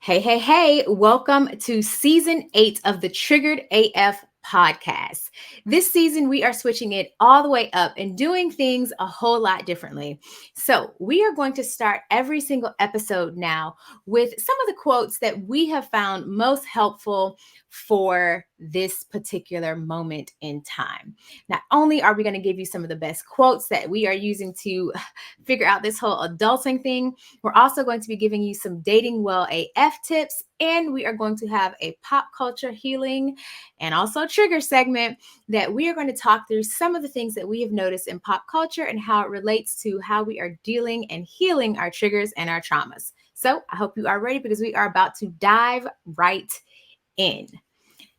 Hey, hey, hey, welcome to season 8 of the Triggered AF podcast. This season, we are switching it all the way up and doing things a whole lot differently. So, we are going to start every single episode now with some of the quotes that we have found most helpful for this particular moment in time. Not only are we going to give you some of the best quotes that we are using to figure out this whole adulting thing, we're also going to be giving you some dating well AF tips, and we are going to have a pop culture healing and also trigger segment that we are going to talk through some of the things that we have noticed in pop culture and how it relates to how we are dealing and healing our triggers and our traumas. So I hope you are ready because we are about to dive right in.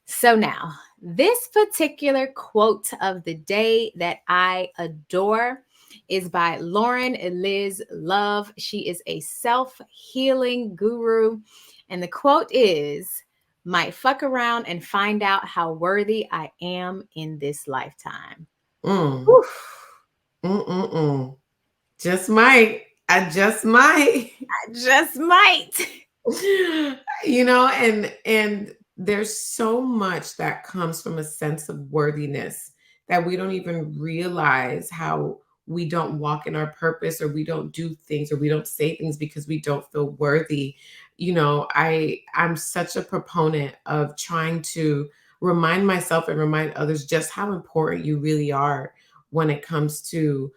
So now, this particular quote of the day that I adore is by Eliz Love. She is a self-healing guru. And the quote is, "Might fuck around and find out how worthy I am in this lifetime." Mm. Whew. Mm-mm-mm. Just might. I just might. I just might. And there's so much that comes from a sense of worthiness that we don't even realize how we don't walk in our purpose, or we don't do things, or we don't say things because we don't feel worthy. I'm such a proponent of trying to remind myself and remind others just how important you really are when it comes to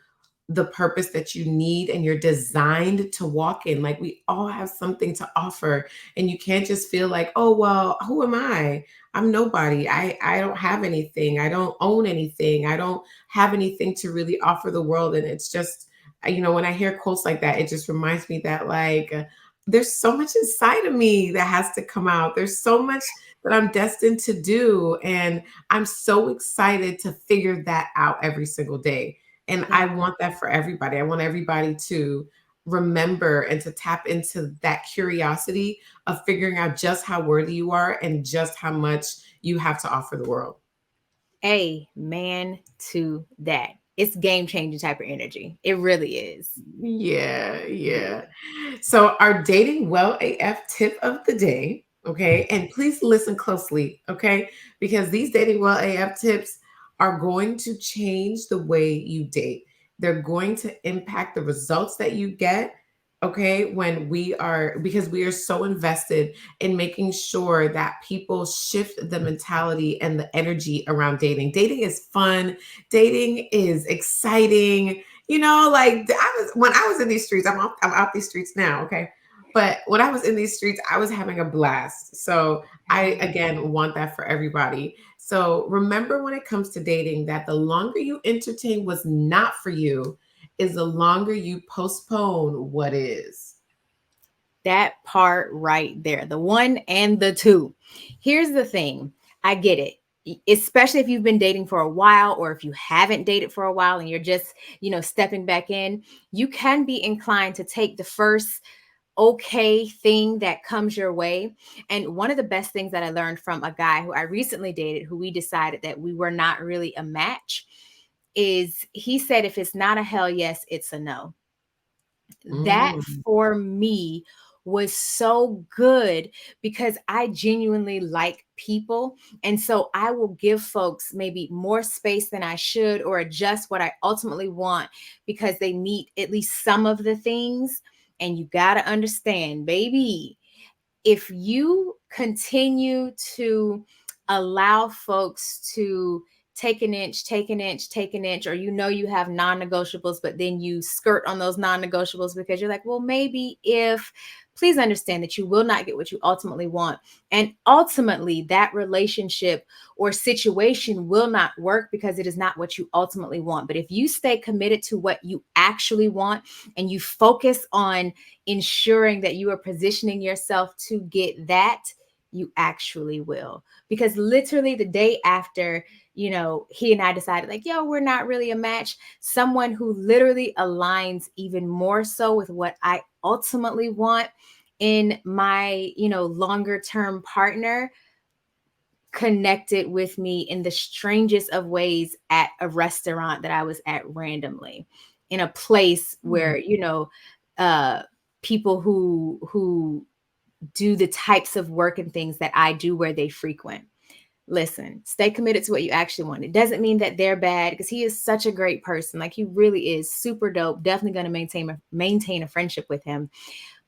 the purpose that you need and you're designed to walk in. Like, we all have something to offer, and you can't just feel like, oh well, who am I? I'm nobody. I don't have anything. I don't own anything. I don't have anything to really offer the world. And it's just, when I hear quotes like that, it just reminds me that, like, there's so much inside of me that has to come out. There's so much that I'm destined to do, and I'm so excited to figure that out every single day. And Yeah. I want that for everybody. I want everybody to remember and to tap into that curiosity of figuring out just how worthy you are and just how much you have to offer the world. Amen to that. It's game changing type of energy. It really is. Yeah, Yeah. yeah. So, our dating well AF tip of the day, okay? And please listen closely, okay? Because these dating well AF tips are going to change the way you date. They're going to impact the results that you get, okay? Because we are so invested in making sure that people shift the mentality and the energy around dating. Dating is fun, dating is exciting. Like, when I was in these streets, I'm out these streets now, okay? But when I was in these streets, I was having a blast. So I, again, want that for everybody. So remember, when it comes to dating, that the longer you entertain what's not for you is the longer you postpone what is. That part right there, the one and the two. Here's the thing, I get it. Especially if you've been dating for a while, or if you haven't dated for a while and you're just, stepping back in, you can be inclined to take the first okay thing that comes your way. And one of the best things that I learned from a guy who I recently dated, who we decided that we were not really a match, is he said, if it's not a hell yes, it's a no. That Mm. for me was so good because I genuinely like people. And so I will give folks maybe more space than I should, or adjust what I ultimately want because they meet at least some of the things. And you got to understand, baby, if you continue to allow folks to take an inch, take an inch, take an inch, or you have non-negotiables, but then you skirt on those non-negotiables because you're like, well, maybe if, please understand that you will not get what you ultimately want. And ultimately, that relationship or situation will not work because it is not what you ultimately want. But if you stay committed to what you actually want and you focus on ensuring that you are positioning yourself to get that, you actually will. Because literally the day after, he and I decided, like, yo, we're not really a match, someone who literally aligns even more so with what I ultimately want in my, longer term partner, connected with me in the strangest of ways at a restaurant that I was at randomly, in a place Mm. where, uh people who do the types of work and things that I do where they frequent. Listen, stay committed to what you actually want. It doesn't mean that they're bad, because he is such a great person. Like, he really is super dope. Definitely going to maintain a friendship with him.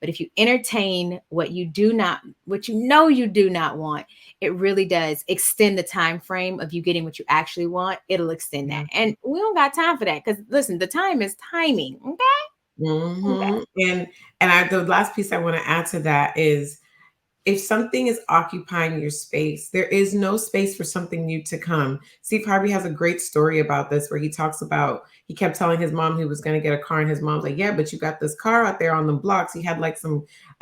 But if you entertain what you do not, what you know you do not want, it really does extend the time frame of you getting what you actually want. It'll extend that. Yeah. And we don't got time for that, because listen, the time is timing. Okay. Okay. And the last piece I want to add to that is, if something is occupying your space, there is no space for something new to come. Steve Harvey has a great story about this where he talks about, he kept telling his mom he was going to get a car, and his mom's like, yeah, but you got this car out there on the blocks. He had like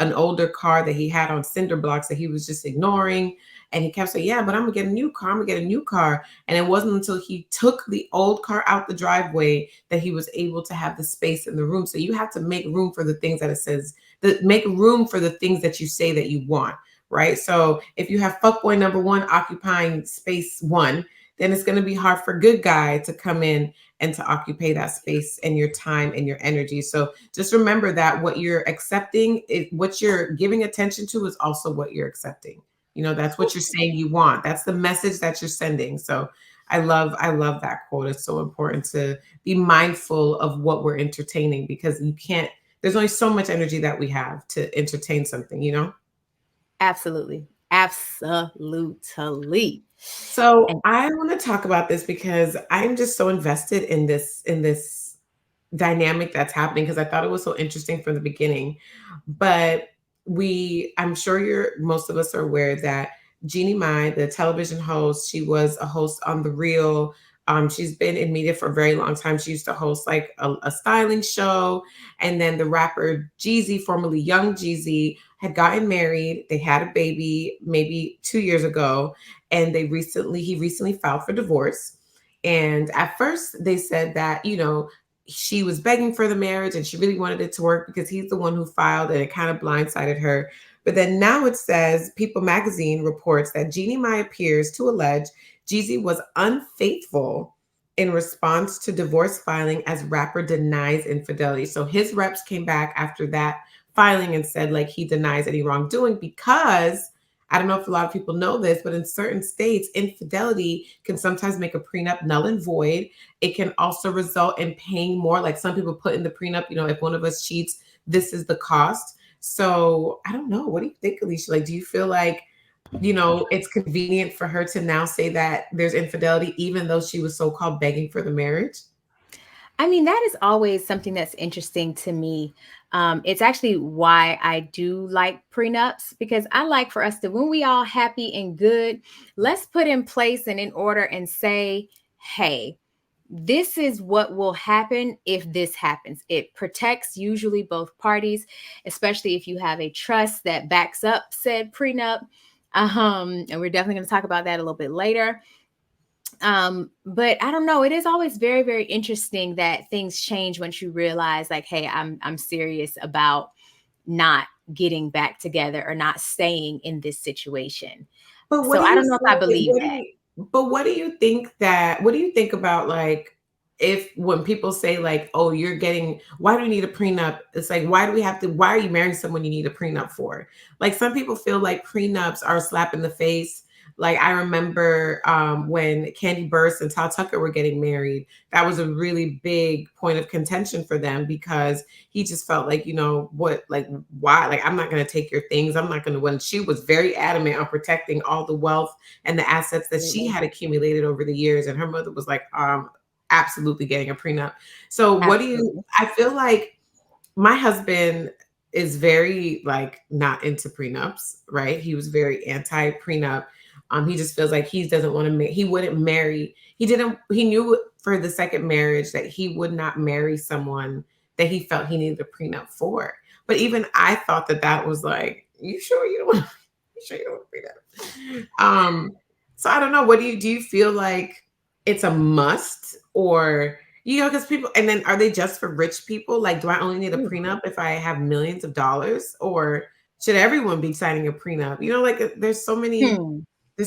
an older car that he had on cinder blocks that he was just ignoring. And he kept saying, yeah, but I'm gonna get a new car. I'm gonna get a new car. And it wasn't until he took the old car out the driveway that he was able to have the space in the room. So you have to make room for the things that it says, that make room for the things that you say that you want, right? So if you have fuckboy number one occupying space one, then it's going to be hard for good guy to come in and to occupy that space and your time and your energy. So just remember that what you're accepting, what you're giving attention to, is also what you're accepting. You know, that's what you're saying you want. That's the message that you're sending. So I love that quote. It's so important to be mindful of what we're entertaining, because you can't, there's only so much energy that we have to entertain something, you know? Absolutely. Absolutely. So And I want to talk about this because I'm just so invested in this dynamic that's happening, because I thought it was so interesting from the beginning. But I'm sure most of us are aware that Jeannie Ma, the television host, she was a host on The Real. She's been in media for a very long time. She used to host like a styling show. And then the rapper Jeezy, formerly Young Jeezy, had gotten married. They had a baby maybe 2 years ago, and he recently filed for divorce. And at first they said that, she was begging for the marriage and she really wanted it to work because he's the one who filed, and it kind of blindsided her. But then now it says People magazine reports that Jeannie Mai appears to allege Jeezy was unfaithful in response to divorce filing, as rapper denies infidelity. So his reps came back after that filing and said like he denies any wrongdoing, because I don't know if a lot of people know this, but in certain states, infidelity can sometimes make a prenup null and void. It can also result in paying more. Like some people put in the prenup, if one of us cheats, this is the cost. So I don't know. What do you think, Alicia? Like, do you feel like, it's convenient for her to now say that there's infidelity, even though she was so-called begging for the marriage? I mean, that is always something that's interesting to me. It's actually why I do like prenups, because I like for us to, when we all happy and good, let's put in place and in order and say, hey, this is what will happen if this happens. It protects usually both parties, especially if you have a trust that backs up said prenup. And we're definitely going to talk about that a little bit later. But I don't know, it is always very, very interesting that things change once you realize like, hey, I'm serious about not getting back together or not staying in this situation. But what So do I you don't know if I say? believe that. What do you think about, like, if when people say like, oh, why do you need a prenup? It's like, why are you marrying someone you need a prenup for? Like some people feel like prenups are a slap in the face. Like I remember when Candy Burst and Tal Tucker were getting married, that was a really big point of contention for them, because he just felt like, what, like, why? Like, I'm not going to take your things. I'm not going to, when she was very adamant on protecting all the wealth and the assets that she Absolutely. had accumulated over the years. And her mother was like, absolutely getting a prenup. So Absolutely. I feel like my husband is very like not into prenups, right? He was very anti prenup. He just feels like he doesn't want to, he wouldn't marry. He knew for the second marriage that he would not marry someone that he felt he needed a prenup for. But even I thought that was like, you sure you don't want, you sure you don't want a prenup? So I don't know. Do you feel like it's a must, or because people, and then are they just for rich people? Like, do I only need a Ooh. prenup if I have millions of dollars, or should everyone be signing a prenup? Like Hmm. there's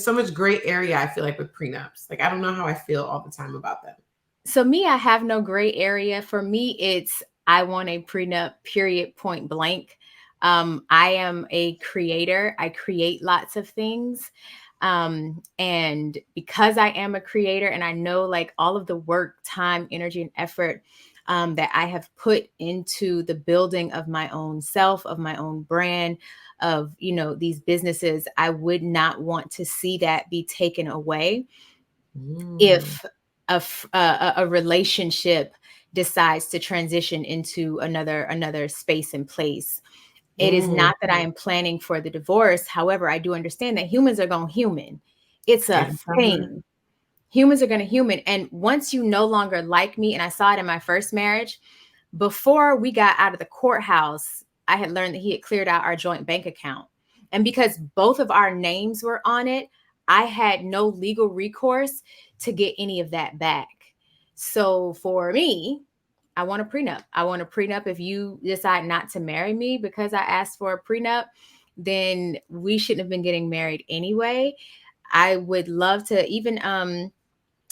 so much gray area, I feel like, with prenups. Like, I don't know how I feel all the time about them. So me, I have no gray area. For me, it's I want a prenup, period, point blank. I am a creator. I create lots of things. And because I am a creator and I know like all of the work, time, energy, and effort that I have put into the building of my own self, of my own brand, of, these businesses, I would not want to see that be taken away Mm. if a relationship decides to transition into another space and place. It is Mm. not that I am planning for the divorce. However, I do understand that humans are going human. It's a Exactly. thing. Humans are going to human. And once you no longer like me, and I saw it in my first marriage, before we got out of the courthouse, I had learned that he had cleared out our joint bank account. And because both of our names were on it, I had no legal recourse to get any of that back. So for me, I want a prenup. I want a prenup. If you decide not to marry me because I asked for a prenup, then we shouldn't have been getting married anyway. I would love to even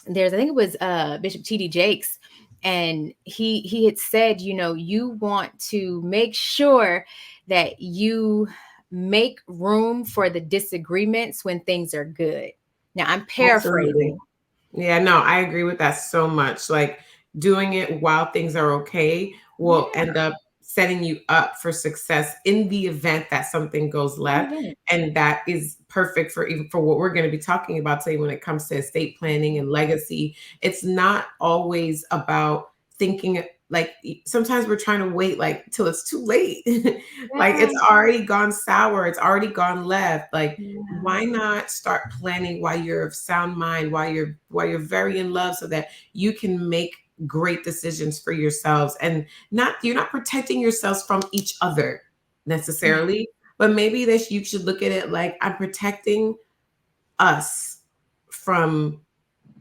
there's, I think it was Bishop TD Jakes, and he had said, you want to make sure that you make room for the disagreements when things are good. Now I'm Absolutely. paraphrasing. Yeah, no, I agree with that so much. Like doing it while things are okay will Yeah, end up setting you up for success in the event that something goes in the left. event. And that is perfect for even for what we're going to be talking about today when it comes to estate planning and legacy. It's not always about thinking like sometimes we're trying to wait like till it's too late. Like Yeah, it's already gone sour, it's already gone left. Like yeah, why not start planning while you're of sound mind, while you're very in love so that you can make great decisions for yourselves and not you're not protecting yourselves from each other yeah, necessarily, but maybe that you should look at it like I'm protecting us from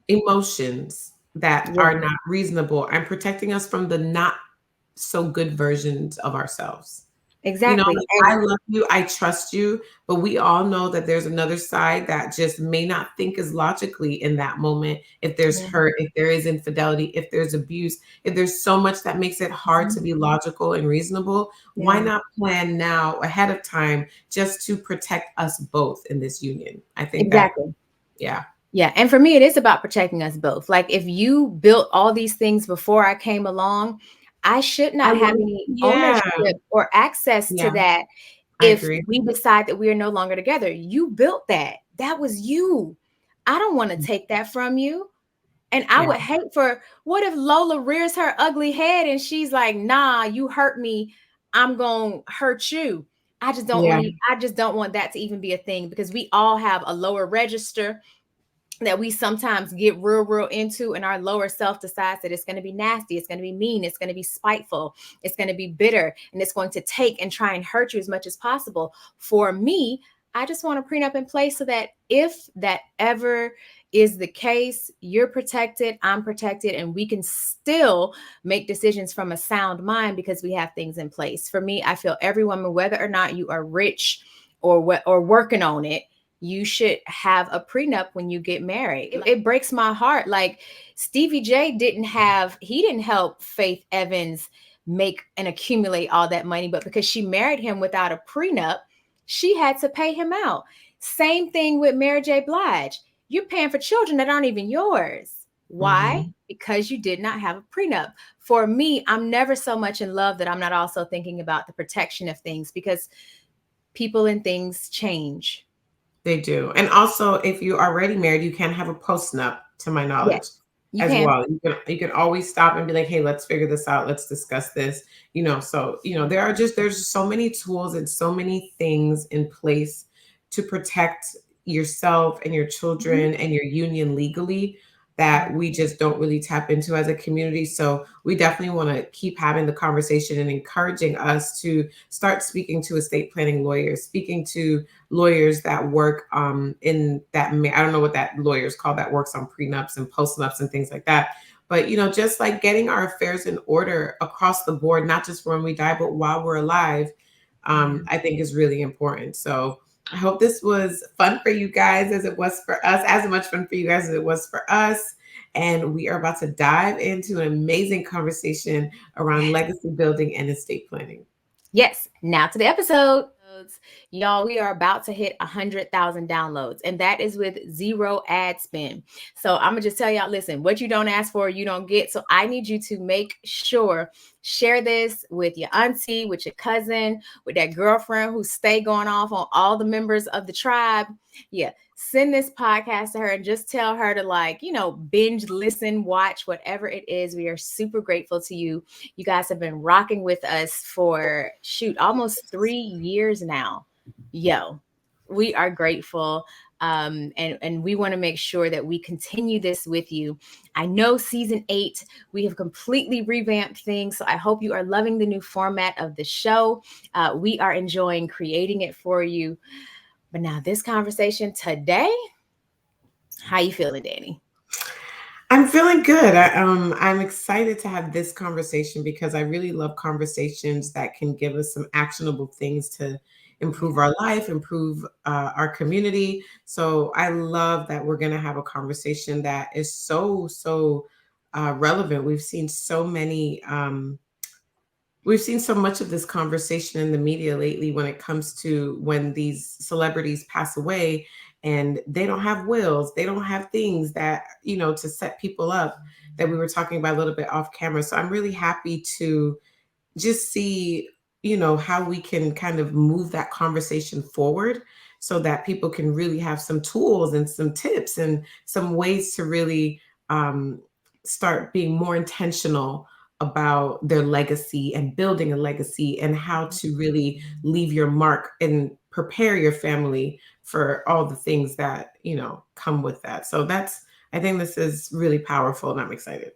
emotions that yeah. are not reasonable. I'm protecting us from the not so good versions of ourselves. Exactly. Like And I love you, I trust you, but we all know that there's another side that just may not think as logically in that moment. If there's yeah, hurt, if there is infidelity, if there's abuse, if there's so much that makes it hard mhm, to be logical and reasonable, why yeah, not plan now ahead of time just to protect us both in this union? I think that, exactly. yeah. Yeah, and for me, it is about protecting us both. Like, if you built all these things before I came along, I should I not have want, any yeah, ownership or access to yeah, that I if agree. we decide that we are no longer together. You built that. That was you. I don't want to take that from you. And I Yeah, would hate for, what if Lola rears her ugly head and she's like, nah, you hurt me. I'm going to hurt you. yeah, I just don't want that to even be a thing, because we all have a lower register that we sometimes get real into, and our lower self decides that it's going to be nasty, it's going to be mean, it's going to be spiteful, it's going to be bitter, and it's going to take and try and hurt you as much as possible. For me, I just want a prenup in place so that if that ever is the case, you're protected, I'm protected, and we can still make decisions from a sound mind because we have things in place. For me, I feel every woman, whether or not you are rich or working on it, you should have a prenup when you get married. It breaks my heart. Like, Stevie J he didn't help Faith Evans make and accumulate all that money, but because she married him without a prenup, she had to pay him out. Same thing with Mary J. Blige. You're paying for children that aren't even yours. Why? mhm. Because you did not have a prenup. For me, I'm never so much in love that I'm not also thinking about the protection of things, because people and things change. They do. And also, if you're already married, you can have a postnup, to my Yes, knowledge, you as can. well. You can always stop and be like, "Hey, let's figure this out. Let's discuss this." So there's so many tools and so many things in place to protect yourself and your Mhm. children and your union legally Yeah. that we just don't really tap into as a community. So we definitely want to keep having the conversation and encouraging us to start speaking to estate planning lawyers, speaking to lawyers that work in that I don't know what that lawyer is called that works on prenups and postnups and things like that. But just like getting our affairs in order across the board, not just when we die, but while we're alive, Yeah. I think is really important. So I hope this was fun for you guys as it was for us, as much fun for you guys as it was for us. And we are about to dive into an amazing conversation around legacy building and estate planning. Yes, now to the episode. Y'all, we are about to hit 100,000 downloads, and that is with zero ad spend. So I'm gonna just tell y'all, listen, what you don't ask for, you don't get. So I need you to make sure, share this with your auntie, with your cousin, with that girlfriend who stay going off on all the members of the tribe. Yeah, send this podcast to her and just tell her to, like, binge, listen, watch, whatever it is. We are super grateful to you. You guys have been rocking with us for, shoot, almost 3 years now. Yo, we are grateful. And we want to make sure that we continue this with you. I know season 8, we have completely revamped things. So I hope you are loving the new format of the show. We are enjoying creating it for you. But now this conversation today, how you feeling, Danny? I'm feeling good. I'm excited to have this conversation because I really love conversations that can give us some actionable things to Yeah. improve our life, improve our community. So I love that we're going to have a conversation that is so relevant. We've seen so much of this conversation in the media lately when it comes to when these celebrities pass away and they don't have wills, they don't have things that, to set people up, that we were talking about a little bit off camera. So I'm really happy to just see, how we can kind of move that conversation forward so that people can really have some tools and some tips and some ways to really um, start being more intentional about their legacy and building a legacy and how to really leave your mark and prepare your family for all the things that, come with that. So I think this is really powerful and I'm excited.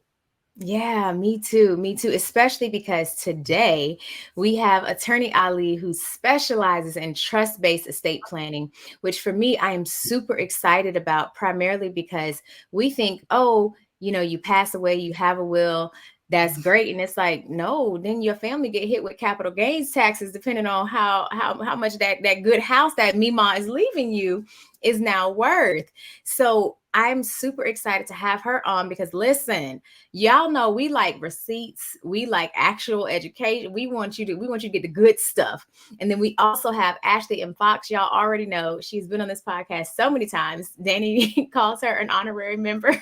Yeah, me too. Me too. Especially because today we have attorney Ali, who specializes in trust based estate planning, which for me, I am super excited about, primarily because we think, oh, you pass away, you have a will. That's great. And it's like, no, then your family get hit with capital gains taxes, depending on how much that good house that Mima is leaving you is now worth. So I'm super excited to have her on because, listen, y'all know we like receipts, we like actual education. We want you to get the good stuff. And then we also have Ashley and Fox. Y'all already know she's been on this podcast so many times. Danny calls her an honorary member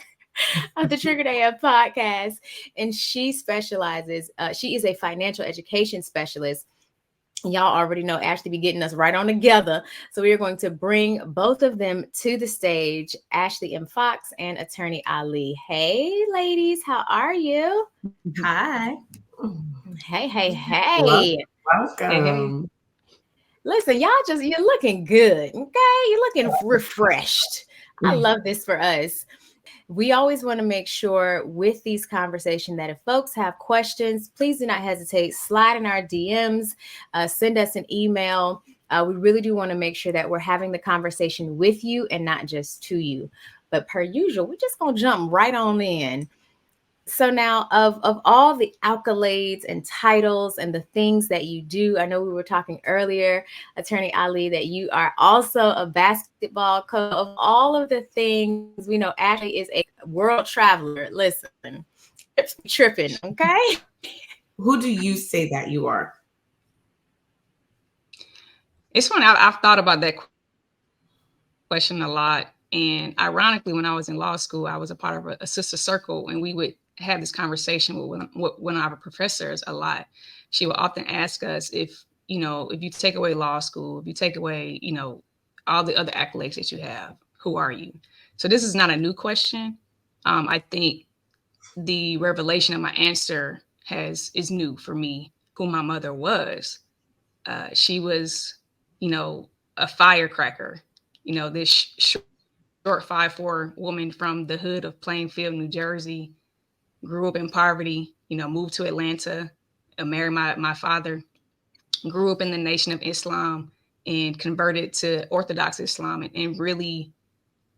of the Trigger Day Up podcast. And she specializes, she is a financial education specialist. Y'all already know Ashley be getting us right on together. So we are going to bring both of them to the stage, Ashley M. Fox and attorney Ali. Hey, ladies, how are you? Hi. Hey, hey, Welcome. hey. Hey, hey. Welcome. Listen, you're looking good. Okay. You're looking refreshed. I love this for us. We always want to make sure with these conversations that if folks have questions, please do not hesitate. Slide in our DMs, send us an email. We really do want to make sure that we're having the conversation with you and not just to you. But per usual, we're just going to jump right on in. So now, of all the accolades and titles and the things that you do, I know we were talking earlier, attorney Ali, that you are also a basketball coach. Of all of the things, we know Ashley is a world traveler. Listen, tripping, okay? Who do you say that you are? It's funny. I've thought about that question a lot. And ironically, when I was in law school, I was a part of a sister circle, and we would have this conversation with one of our professors a lot. She would often ask us if you take away law school, if you take away, all the other accolades that you have, who are you? So this is not a new question. I think the revelation of my answer is new for me. Who my mother was. She was, a firecracker. This short 5'4" woman from the hood of Plainfield, New Jersey, grew up in poverty. Moved to Atlanta, married my father, grew up in the Nation of Islam, and converted to Orthodox Islam, and really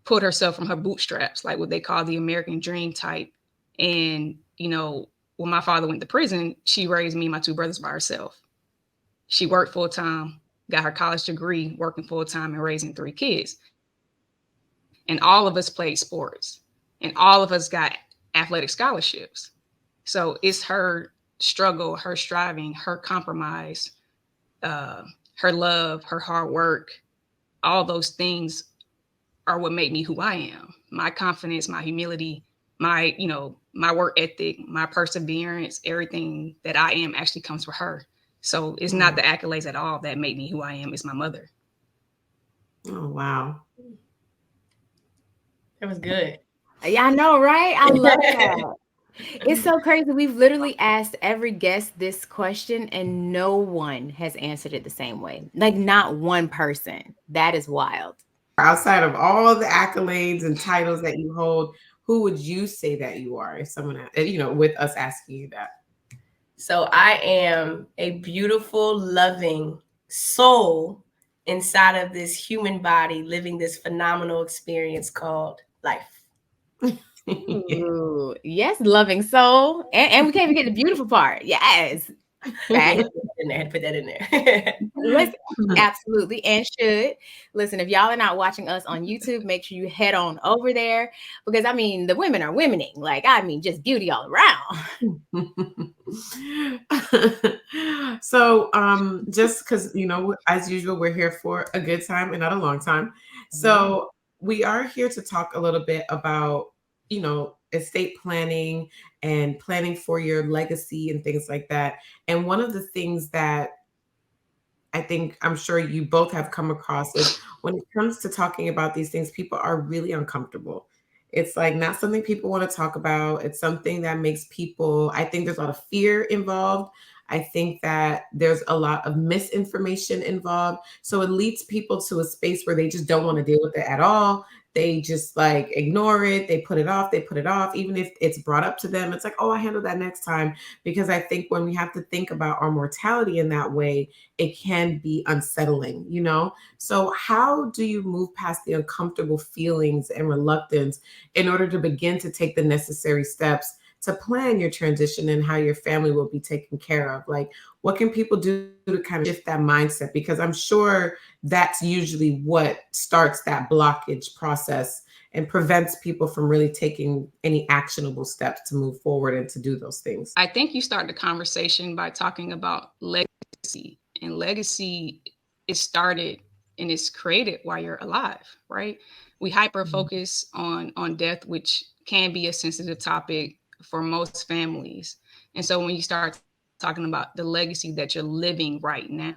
put herself from her bootstraps, like what they call the American dream type. And when my father went to prison, she raised me and my two brothers by herself. She worked full time, got her college degree, working full time and raising 3 kids. And all of us played sports, and all of us got athletic scholarships. So it's her struggle, her striving, her compromise, her love, her hard work, all those things are what made me who I am. My confidence, my humility, my, you know, my work ethic, my perseverance, everything that I am actually comes from her. So it's not the accolades at all that made me who I am. It's my mother. Oh, wow. That was good. Yeah, I know, right? I love that. It's so crazy. We've literally asked every guest this question and no one has answered it the same way. Like not one person. That is wild. Outside of all the accolades and titles that you hold, who would you say that you are? If someone, you know, with us asking you that. So I am a beautiful, loving soul inside of this human body, living this phenomenal experience called life. Ooh, yes, loving soul. And we can't forget the beautiful part. Yes. Right. Put that in there. Listen, absolutely, and should. Listen, if y'all are not watching us on YouTube, make sure you head on over there because I mean the women are womening. Like I mean, just beauty all around. So just because you know, as usual, we're here for a good time and not a long time. So we are here to talk a little bit about, you know, estate planning and planning for your legacy and things like that. And one of the things that I think I'm sure you both have come across is when it comes to talking about these things, people are really uncomfortable. It's like not something people want to talk about. It's something that makes people, I think there's a lot of fear involved. I think that there's a lot of misinformation involved. So it leads people to a space where they just don't want to deal with it at all. They just like ignore it. They put it off. They put it off. Even if it's brought up to them, it's like, oh, I handle that next time. Because I think when we have to think about our mortality in that way, it can be unsettling, you know? So how do you move past the uncomfortable feelings and reluctance in order to begin to take the necessary steps to plan your transition and how your family will be taken care of? Like, what can people do to kind of shift that mindset? Because I'm sure that's usually what starts that blockage process and prevents people from really taking any actionable steps to move forward and to do those things. I think you start the conversation by talking about legacy, and legacy is started and it's created while you're alive, right? We hyper focus on death, which can be a sensitive topic for most families. And so when you start talking about the legacy that you're living right now,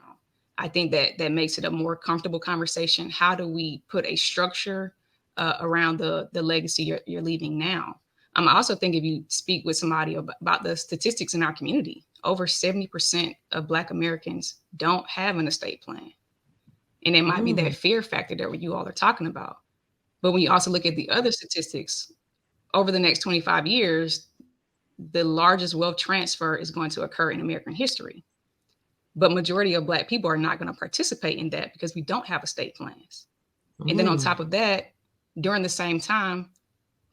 I think that makes it a more comfortable conversation. How do we put a structure around the legacy you're leaving now? I also think if you speak with somebody about the statistics in our community, over 70% of Black Americans don't have an estate plan. And it might be that fear factor that you all are talking about. But when you also look at the other statistics, over the next 25 years, the largest wealth transfer is going to occur in American history. But majority of Black people are not going to participate in that because we don't have estate plans. And then on top of that, during the same time,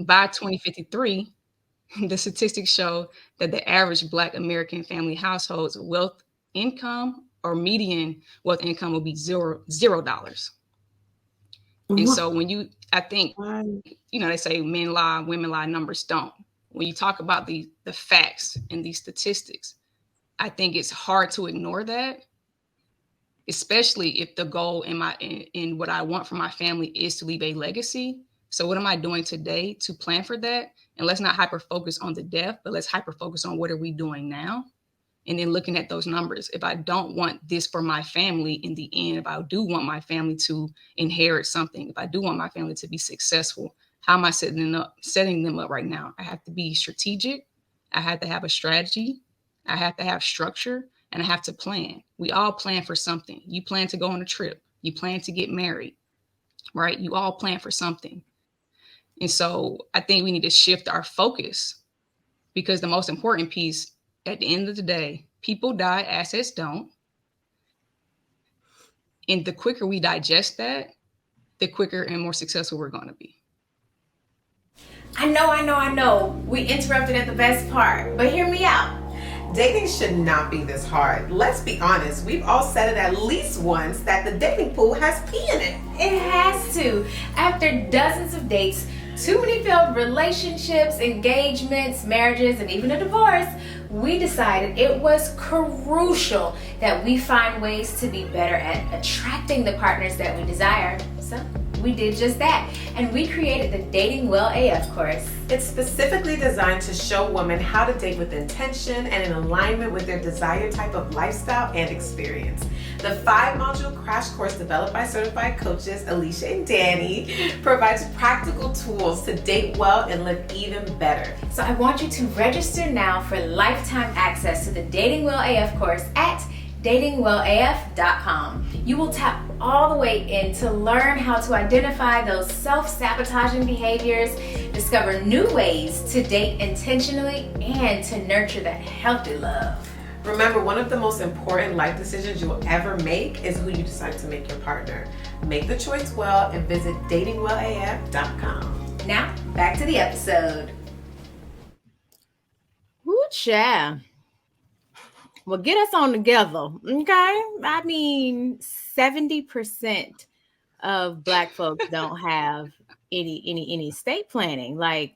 by 2053, the statistics show that the average Black American family household's wealth income or median wealth income will be $0. And so when you, I think, you know, they say men lie, women lie, numbers don't. When you talk about the facts and these statistics, I think it's hard to ignore that, especially if the goal in what I want for my family is to leave a legacy. So what am I doing today to plan for that? And let's not hyper focus on the death, but let's hyper focus on what are we doing now? And then looking at those numbers. If I don't want this for my family in the end, if I do want my family to inherit something, if I do want my family to be successful, how am I setting them up right now? I have to be strategic. I have to have a strategy. I have to have structure, and I have to plan. We all plan for something. You plan to go on a trip. You plan to get married, right? You all plan for something. And so I think we need to shift our focus, because the most important piece at the end of the day, people die, assets don't. And the quicker we digest that, the quicker and more successful we're going to be. I know. We interrupted at the best part, but hear me out. Dating should not be this hard. Let's be honest. We've all said it at least once that the dating pool has pee in it. It has to. After dozens of dates, too many failed relationships, engagements, marriages, and even a divorce, we decided it was crucial that we find ways to be better at attracting the partners that we desire. So we did just that, and we created the Dating Well AF course. It's specifically designed to show women how to date with intention and in alignment with their desired type of lifestyle and experience. The 5-module crash course developed by certified coaches Alicia and Danny provides practical tools to date well and live even better. So I want you to register now for lifetime access to the Dating Well AF course at datingwellaf.com. You will tap all the way in to learn how to identify those self-sabotaging behaviors, discover new ways to date intentionally, and to nurture that healthy love. Remember, one of the most important life decisions you will ever make is who you decide to make your partner. Make the choice well and visit datingwellaf.com. Now, back to the episode. Woo, child. Well, get us on together, okay? I mean, 70% of Black folks don't have any estate planning. Like,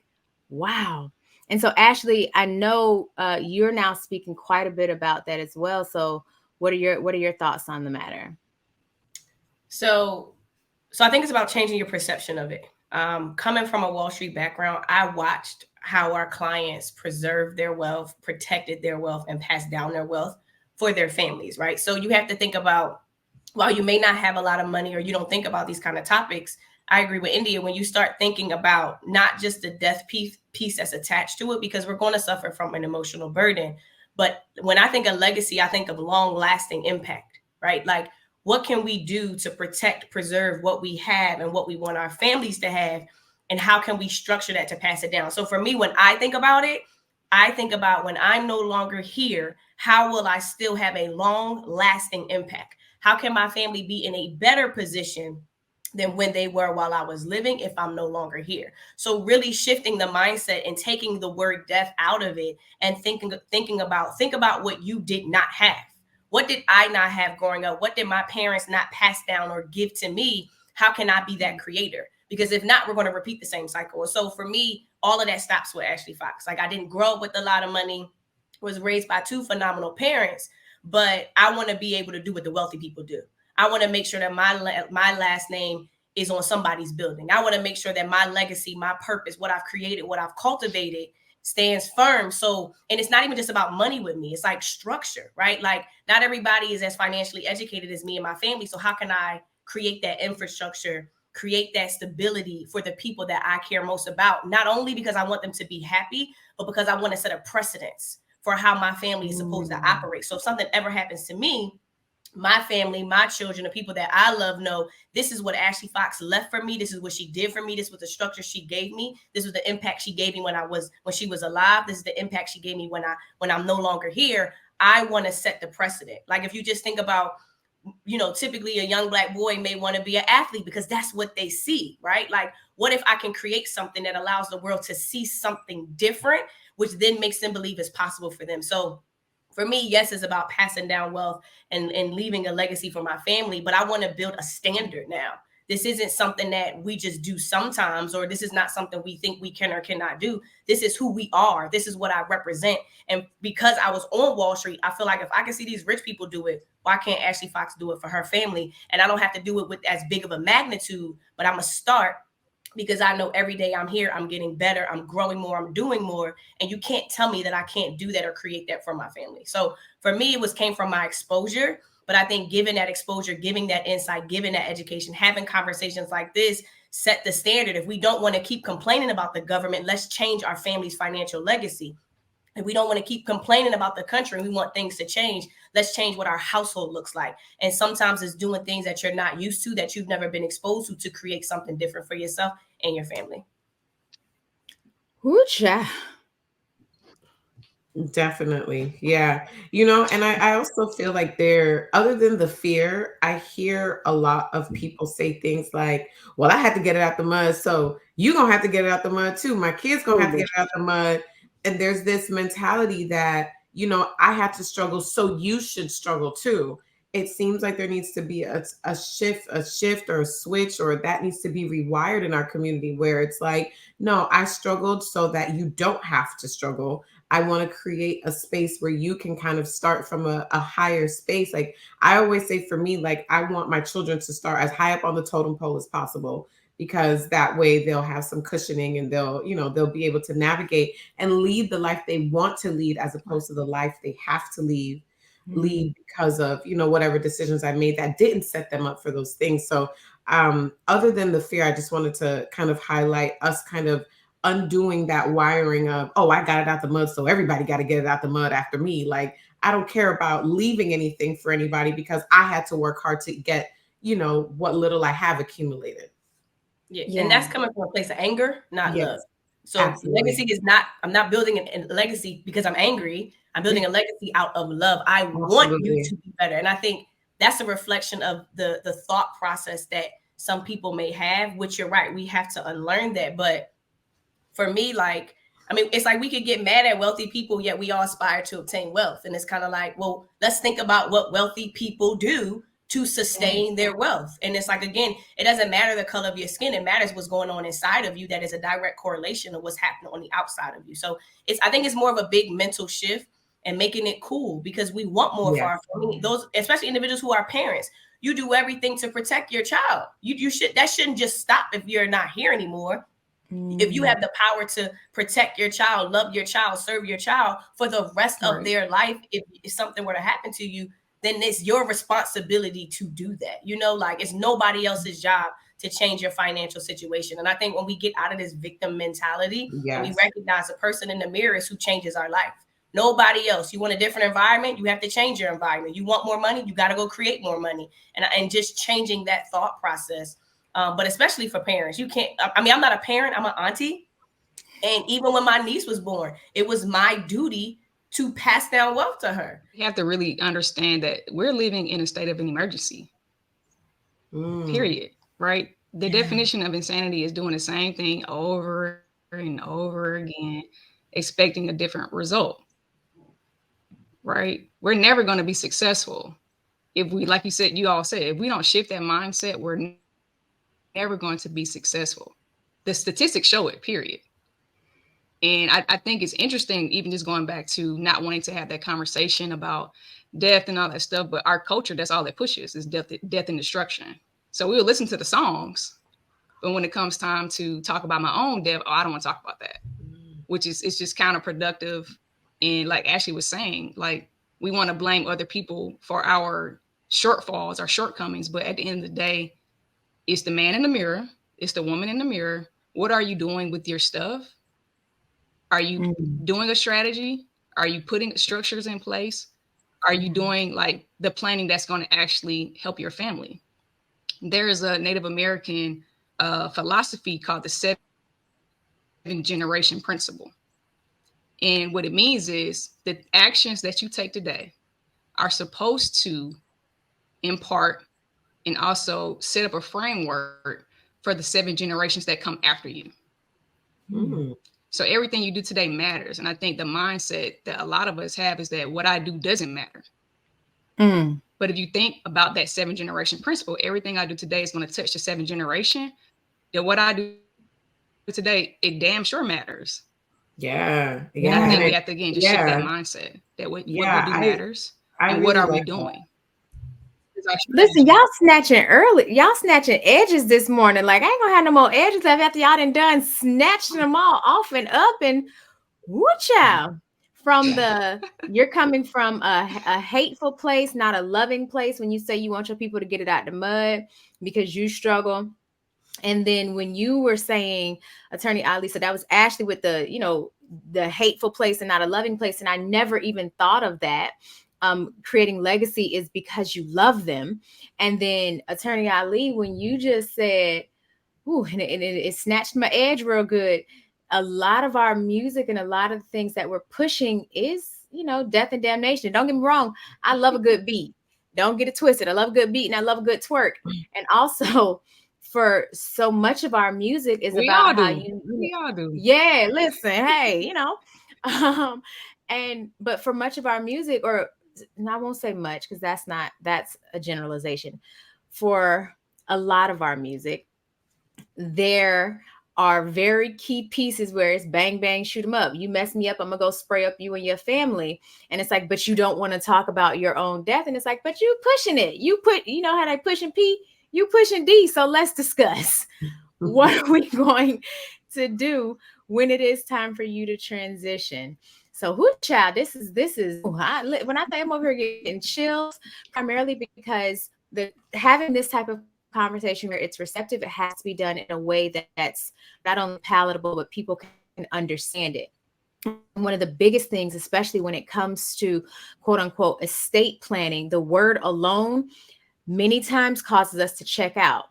wow. And so, Ashley, I know you're now speaking quite a bit about that as well. So, what are your thoughts on the matter? So I think it's about changing your perception of it. Coming from a Wall Street background, I watched how our clients preserved their wealth, protected their wealth, and passed down their wealth for their families, right? So you have to think about, while you may not have a lot of money or you don't think about these kind of topics, I agree with India when you start thinking about not just the death piece that's attached to it, because we're going to suffer from an emotional burden. But when I think of legacy, I think of long lasting impact, right? Like, what can we do to protect, preserve what we have and what we want our families to have? And how can we structure that to pass it down? So for me, when I think about it, I think about when I'm no longer here, how will I still have a long lasting impact? How can my family be in a better position than when they were while I was living if I'm no longer here? So really shifting the mindset and taking the word death out of it and think about what you did not have. What did I not have growing up? What did my parents not pass down or give to me? How can I be that creator? Because if not, we're going to repeat the same cycle. So for me, all of that stops with Ashley Fox. Like, I didn't grow up with a lot of money, was raised by 2 phenomenal parents, but I want to be able to do what the wealthy people do. I want to make sure that my last name is on somebody's building. I want to make sure that my legacy, my purpose, what I've created, what I've cultivated stands firm. So, and it's not even just about money with me. It's like structure, right? Like, not everybody is as financially educated as me and my family. So how can I create that infrastructure, create that stability for the people that I care most about? Not only because I want them to be happy, but because I want to set a precedence for how my family is supposed to operate. So if something ever happens to me, my family, my children, the people that I love know this is what Ashley Fox left for me. This is what she did for me. This was the structure she gave me. This was the impact she gave me when she was alive. This is the impact she gave me when I'm no longer here. I want to set the precedent. Like, if you just think about, typically a young Black boy may want to be an athlete because that's what they see, right? Like, what if I can create something that allows the world to see something different, which then makes them believe it's possible for them? So for me, yes, it's about passing down wealth and leaving a legacy for my family, but I want to build a standard now. This isn't something that we just do sometimes, or this is not something we think we can or cannot do. This is who we are. This is what I represent. And because I was on Wall Street, I feel like if I can see these rich people do it, why can't Ashley Fox do it for her family? And I don't have to do it with as big of a magnitude, but I'm going to start, because I know every day I'm here, I'm getting better, I'm growing more, I'm doing more. And you can't tell me that I can't do that or create that for my family. So for me, it came from my exposure. But I think giving that exposure, giving that insight, giving that education, having conversations like this set the standard. If we don't want to keep complaining about the government, let's change our family's financial legacy. If we don't want to keep complaining about the country and we want things to change, let's change what our household looks like. And sometimes it's doing things that you're not used to, that you've never been exposed to create something different for yourself and your family. Ooh, child. Definitely. Yeah. And I also feel like other than the fear, I hear a lot of people say things like, well, I had to get it out the mud, so you gonna have to get it out the mud too. My kids gonna have to get it out the mud. And there's this mentality that, I had to struggle, so you should struggle too. It seems like there needs to be a shift or a switch, or that needs to be rewired in our community, where it's like, no, I struggled so that you don't have to struggle. I want to create a space where you can kind of start from a higher space. Like I always say for me, like I want my children to start as high up on the totem pole as possible, because that way they'll have some cushioning and they'll, you know, they'll be able to navigate and lead the life they want to lead, as opposed to the life they have to lead because of, you know, whatever decisions I made that didn't set them up for those things. So other than the fear, I just wanted to kind of highlight us kind of undoing that wiring of, oh, I got it out the mud, so everybody got to get it out the mud after me. Like I don't care about leaving anything for anybody, because I had to work hard to get, you know, what little I have accumulated. Yeah. And that's coming from a place of anger, not love. So absolutely. legacy is not, I'm not building a legacy because I'm angry. I'm building a legacy out of love. I want you to be better. And I think that's a reflection of the thought process that some people may have, which you're right. We have to unlearn that. But for me, like, I mean, it's like we could get mad at wealthy people, yet we all aspire to obtain wealth. And it's kind of like, well, let's think about what wealthy people do to sustain their wealth. And it's like, again, it doesn't matter the color of your skin. It matters what's going on inside of you. That is a direct correlation of what's happening on the outside of you. So I think it's more of a big mental shift and making it cool, because we want more for our family. Those, especially individuals who are parents, you do everything to protect your child. That shouldn't just stop if you're not here anymore. If you have the power to protect your child, love your child, serve your child for the rest of their life, if something were to happen to you, then it's your responsibility to do that. You know, like it's nobody else's job to change your financial situation. And I think when we get out of this victim mentality and we recognize the person in the mirror is who changes our life. Nobody else. You want a different environment, you have to change your environment. You want more money, you got to go create more money. And just changing that thought process. But especially for parents, you can't, I mean, I'm not a parent, I'm an auntie. And even when my niece was born, it was my duty to pass down wealth to her. You have to really understand that we're living in a state of an emergency, period, right? The definition of insanity is doing the same thing over and over again, expecting a different result, right? We're never going to be successful if we, like you said, you all said, if we don't shift that mindset, we're never going to be successful. The statistics show it, period. And I think it's interesting, even just going back to not wanting to have that conversation about death and all that stuff, but our culture, that's all it pushes is death and destruction. So we'll listen to the songs, but when it comes time to talk about my own death, I don't want to talk about that, which is, it's just counterproductive. And like Ashley was saying, like we want to blame other people for our shortfalls, our shortcomings, but at the end of the day, it's the man in the mirror. It's the woman in the mirror. What are you doing with your stuff? Are you doing a strategy? Are you putting structures in place? Are you doing like the planning that's going to actually help your family? There is a Native American philosophy called the 7-generation principle. And what it means is the actions that you take today are supposed to impart and also set up a framework for the 7 generations that come after you. So everything you do today matters. And I think the mindset that a lot of us have is that what I do doesn't matter. But if you think about that 7-generation principle, everything I do today is going to touch the 7th generation. Then what I do today, it damn sure matters. And I think we have to, again, just shift that mindset that what we do matters. And really what are we doing? Listen, y'all snatching early. Y'all snatching edges this morning. Like I ain't gonna have no more edges left after y'all done snatching them all off and up and woo child. From you're coming from a hateful place, not a loving place when you say you want your people to get it out the mud because you struggle. And then when you were saying, Attorney Ali, so that was Ashley with the, you know, the hateful place and not a loving place. And I never even thought of that. Creating legacy is because you love them. And then Attorney Ali, when you just said, ooh, and it snatched my edge real good. A lot of our music and a lot of the things that we're pushing is, you know, death and damnation. Don't get me wrong. I love a good beat. Don't get it twisted. I love a good beat and I love a good twerk. And also for so much of our music is about how we all do. Yeah, listen, hey, you know, but for much of our music, or and I won't say much because that's a generalization. For a lot of our music, there are very key pieces where it's bang, bang, shoot them up. You mess me up, I'm gonna go spray up you and your family. And it's like, but you don't want to talk about your own death. And it's like, but you pushing it. You know how they pushing P, you pushing D. So let's discuss what are we going to do when it is time for you to transition. So who child, when I say I'm over here getting chills, primarily because having this type of conversation where it's receptive, it has to be done in a way that's not only palatable, but people can understand it. One of the biggest things, especially when it comes to quote unquote estate planning, the word alone many times causes us to check out.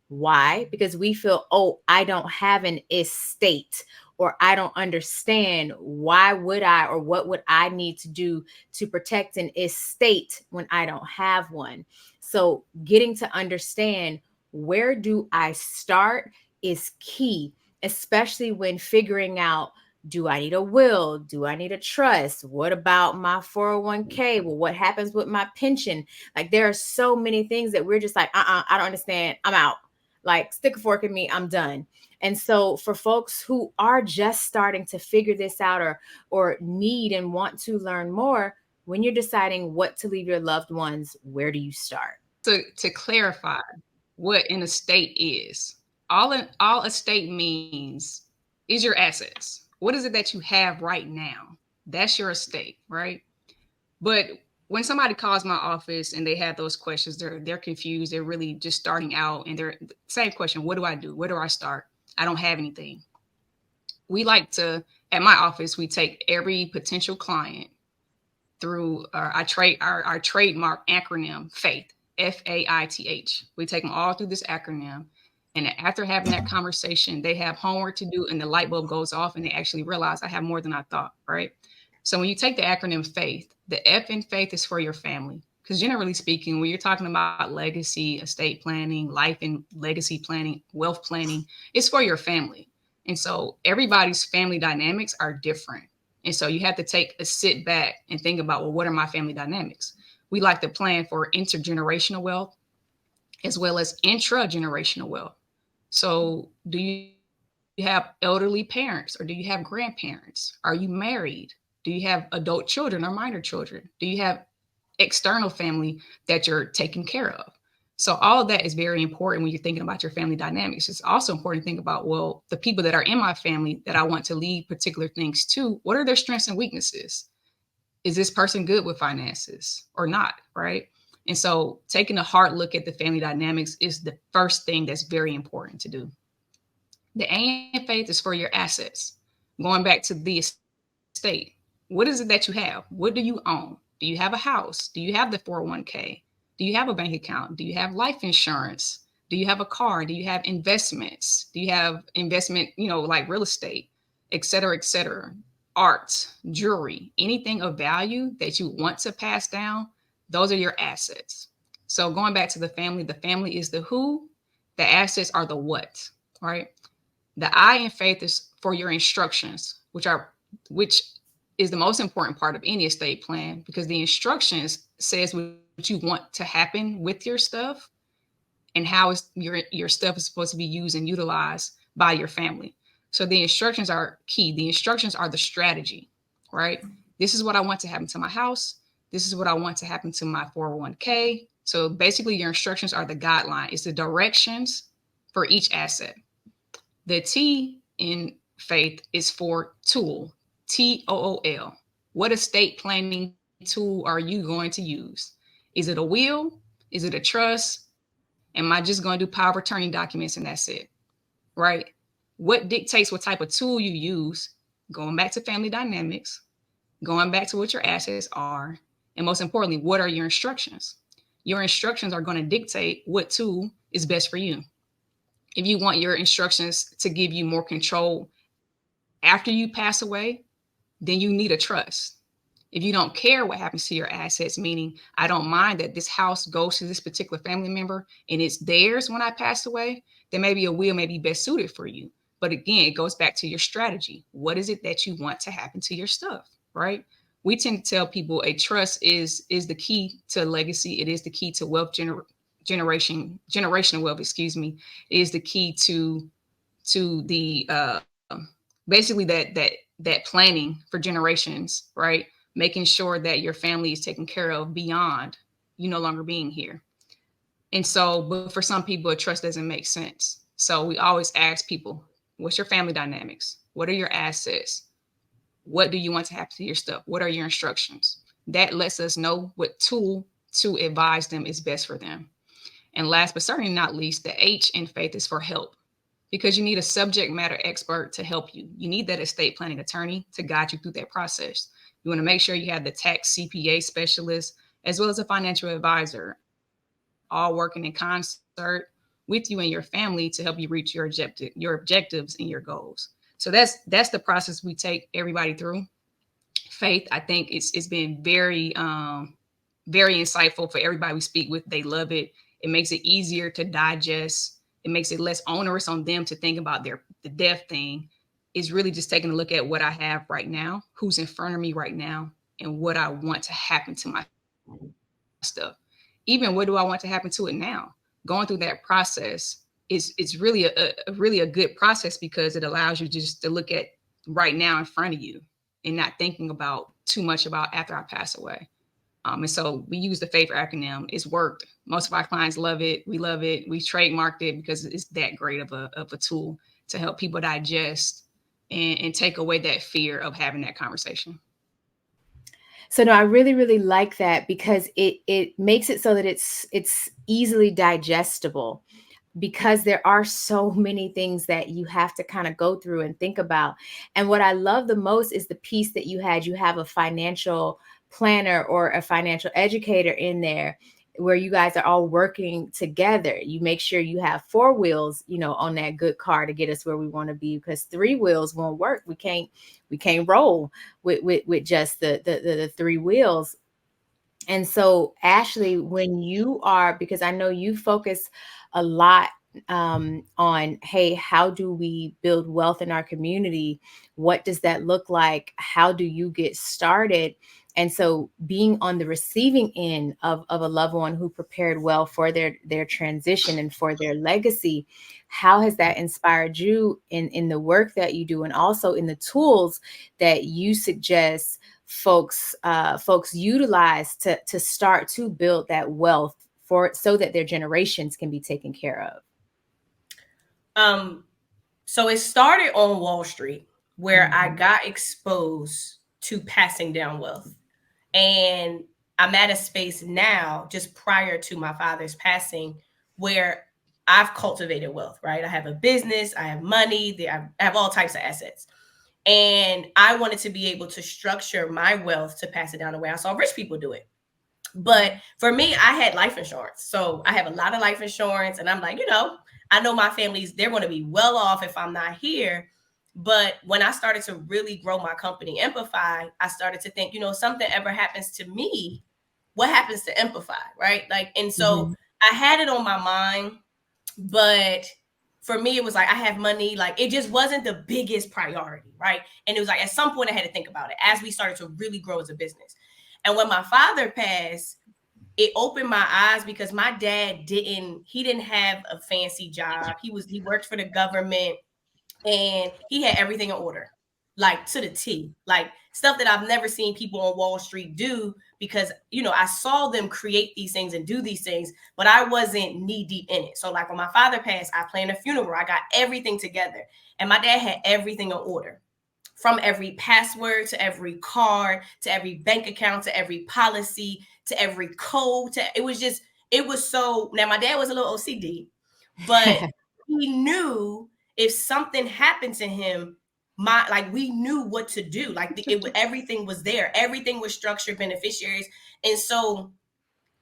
Why? Because we feel, oh, I don't have an estate, or I don't understand. Why would I, or what would I need to do to protect an estate when I don't have one? So getting to understand, where do I start is key, especially when figuring out, do I need a will? Do I need a trust? What about my 401k? Well, what happens with my pension? Like, there are so many things that we're just like, I don't understand. I'm out. Like, stick a fork in me, I'm done. And so for folks who are just starting to figure this out, or need and want to learn more, when you're deciding what to leave your loved ones, where do you start? To clarify what an estate is, all estate means is your assets. What is it that you have right now? That's your estate, right? But when somebody calls my office and they have those questions, they're confused. They're really just starting out, and they're same question: what do I do? Where do I start? I don't have anything. We like to, at my office, we take every potential client through our trademark acronym, FAITH, FAITH. We take them all through this acronym. And after having that conversation, they have homework to do, and the light bulb goes off, and they actually realize I have more than I thought, right? So when you take the acronym FAITH, the F in FAITH is for your family. Because generally speaking, when you're talking about legacy, estate planning, life and legacy planning, wealth planning, it's for your family. And so everybody's family dynamics are different. And so you have to take a sit back and think about, well, what are my family dynamics? We like to plan for intergenerational wealth as well as intra-generational wealth. So do you have elderly parents, or do you have grandparents? Are you married? Do you have adult children or minor children? Do you have external family that you're taking care of? So all of that is very important when you're thinking about your family dynamics. It's also important to think about, well, the people that are in my family that I want to leave particular things to, what are their strengths and weaknesses? Is this person good with finances or not, right? And so taking a hard look at the family dynamics is the first thing that's very important to do. The A in FAITH is for your assets. Going back to the estate, what is it that you have? What do you own? Do you have a house? Do you have the 401k? Do you have a bank account? Do you have life insurance? Do you have a car? Do you have investments? Do you have investment, like real estate, et cetera, art, jewelry, anything of value that you want to pass down? Those are your assets. So going back to the family is the who, the assets are the what, right? The I in FAITH is for your instructions, which is the most important part of any estate plan, because the instructions says what you want to happen with your stuff and how your stuff is supposed to be used and utilized by your family. So the instructions are key. The instructions are the strategy, right? This is what I want to happen to my house. This is what I want to happen to my 401k. So basically your instructions are the guideline. It's the directions for each asset. The T in FAITH is for tool, TOOL. What estate planning tool are you going to use? Is it a will? Is it a trust? Am I just going to do power of attorney documents and that's it, right? What dictates what type of tool you use? Going back to family dynamics, going back to what your assets are, and most importantly, what are your instructions? Your instructions are going to dictate what tool is best for you. If you want your instructions to give you more control after you pass away, then you need a trust. If you don't care what happens to your assets, meaning I don't mind that this house goes to this particular family member and it's theirs when I pass away, then maybe a will may be best suited for you. But again, it goes back to your strategy. What is it that you want to happen to your stuff, right? We tend to tell people a trust is the key to legacy. It is the key to wealth generational wealth, it is the key to to the basically that planning for generations, right? Making sure that your family is taken care of beyond you no longer being here. And so, but for some people, a trust doesn't make sense. So we always ask people, what's your family dynamics? What are your assets? What do you want to happen to your stuff? What are your instructions? That lets us know what tool to advise them is best for them. And last but certainly not least, the H in faith is for help, because you need a subject matter expert to help you. You need that estate planning attorney to guide you through that process. You want to make sure you have the tax CPA specialist as well as a financial advisor, all working in concert with you and your family to help you reach your objectives and your goals. So that's the process we take everybody through. Faith, I think it's been very insightful for everybody we speak with. They love it. It makes it easier to digest. It makes it less onerous on them to think about the death thing. Is really just taking a look at what I have right now, who's in front of me right now, and what I want to happen to my stuff. Even what do I want to happen to it now? Going through that process is really a good process, because it allows you just to look at right now in front of you and not thinking about too much about after I pass away. And so we use the FAVOR acronym. It's worked. Most of our clients love it. We love it. We trademarked it because it's that great of a tool to help people digest and take away that fear of having that conversation. So no, I really, really like that, because it makes it so that it's easily digestible, because there are so many things that you have to kind of go through and think about. And what I love the most is the piece that you have a financial planner or a financial educator in there, where you guys are all working together. You make sure you have 4 wheels, on that good car to get us where we want to be, because 3 wheels won't work. We can't roll with just the 3 wheels. And so, Ashley, when you are, because I know you focus a lot on, hey, how do we build wealth in our community? What does that look like? How do you get started? And so being on the receiving end of a loved one who prepared well for their transition and for their legacy, how has that inspired you in the work that you do, and also in the tools that you suggest folks utilize to start to build that wealth so that their generations can be taken care of? So it started on Wall Street, where I got exposed to passing down wealth. And I'm at a space now, just prior to my father's passing, where I've cultivated wealth, right? I have a business, I have money, I have all types of assets. And I wanted to be able to structure my wealth to pass it down the way I saw rich people do it. But for me, I had life insurance. So I have a lot of life insurance. And I'm like, I know my family's, they're going to be well off if I'm not here. But when I started to really grow my company, Empify, I started to think, something ever happens to me, what happens to Empify, right? And so I had it on my mind, but for me, it was like, I have money, it just wasn't the biggest priority, right? And it was like, at some point I had to think about it as we started to really grow as a business. And when my father passed, it opened my eyes, because my dad didn't have a fancy job. He worked for the government, and he had everything in order, to the T, stuff that I've never seen people on Wall Street do, because, I saw them create these things and do these things, but I wasn't knee deep in it. So when my father passed, I planned a funeral. I got everything together, and my dad had everything in order, from every password to every card to every bank account to every policy to every code. It was so, now my dad was a little OCD, but he knew if something happened to him, we knew what to do. Everything was there. Everything was structured, beneficiaries. And so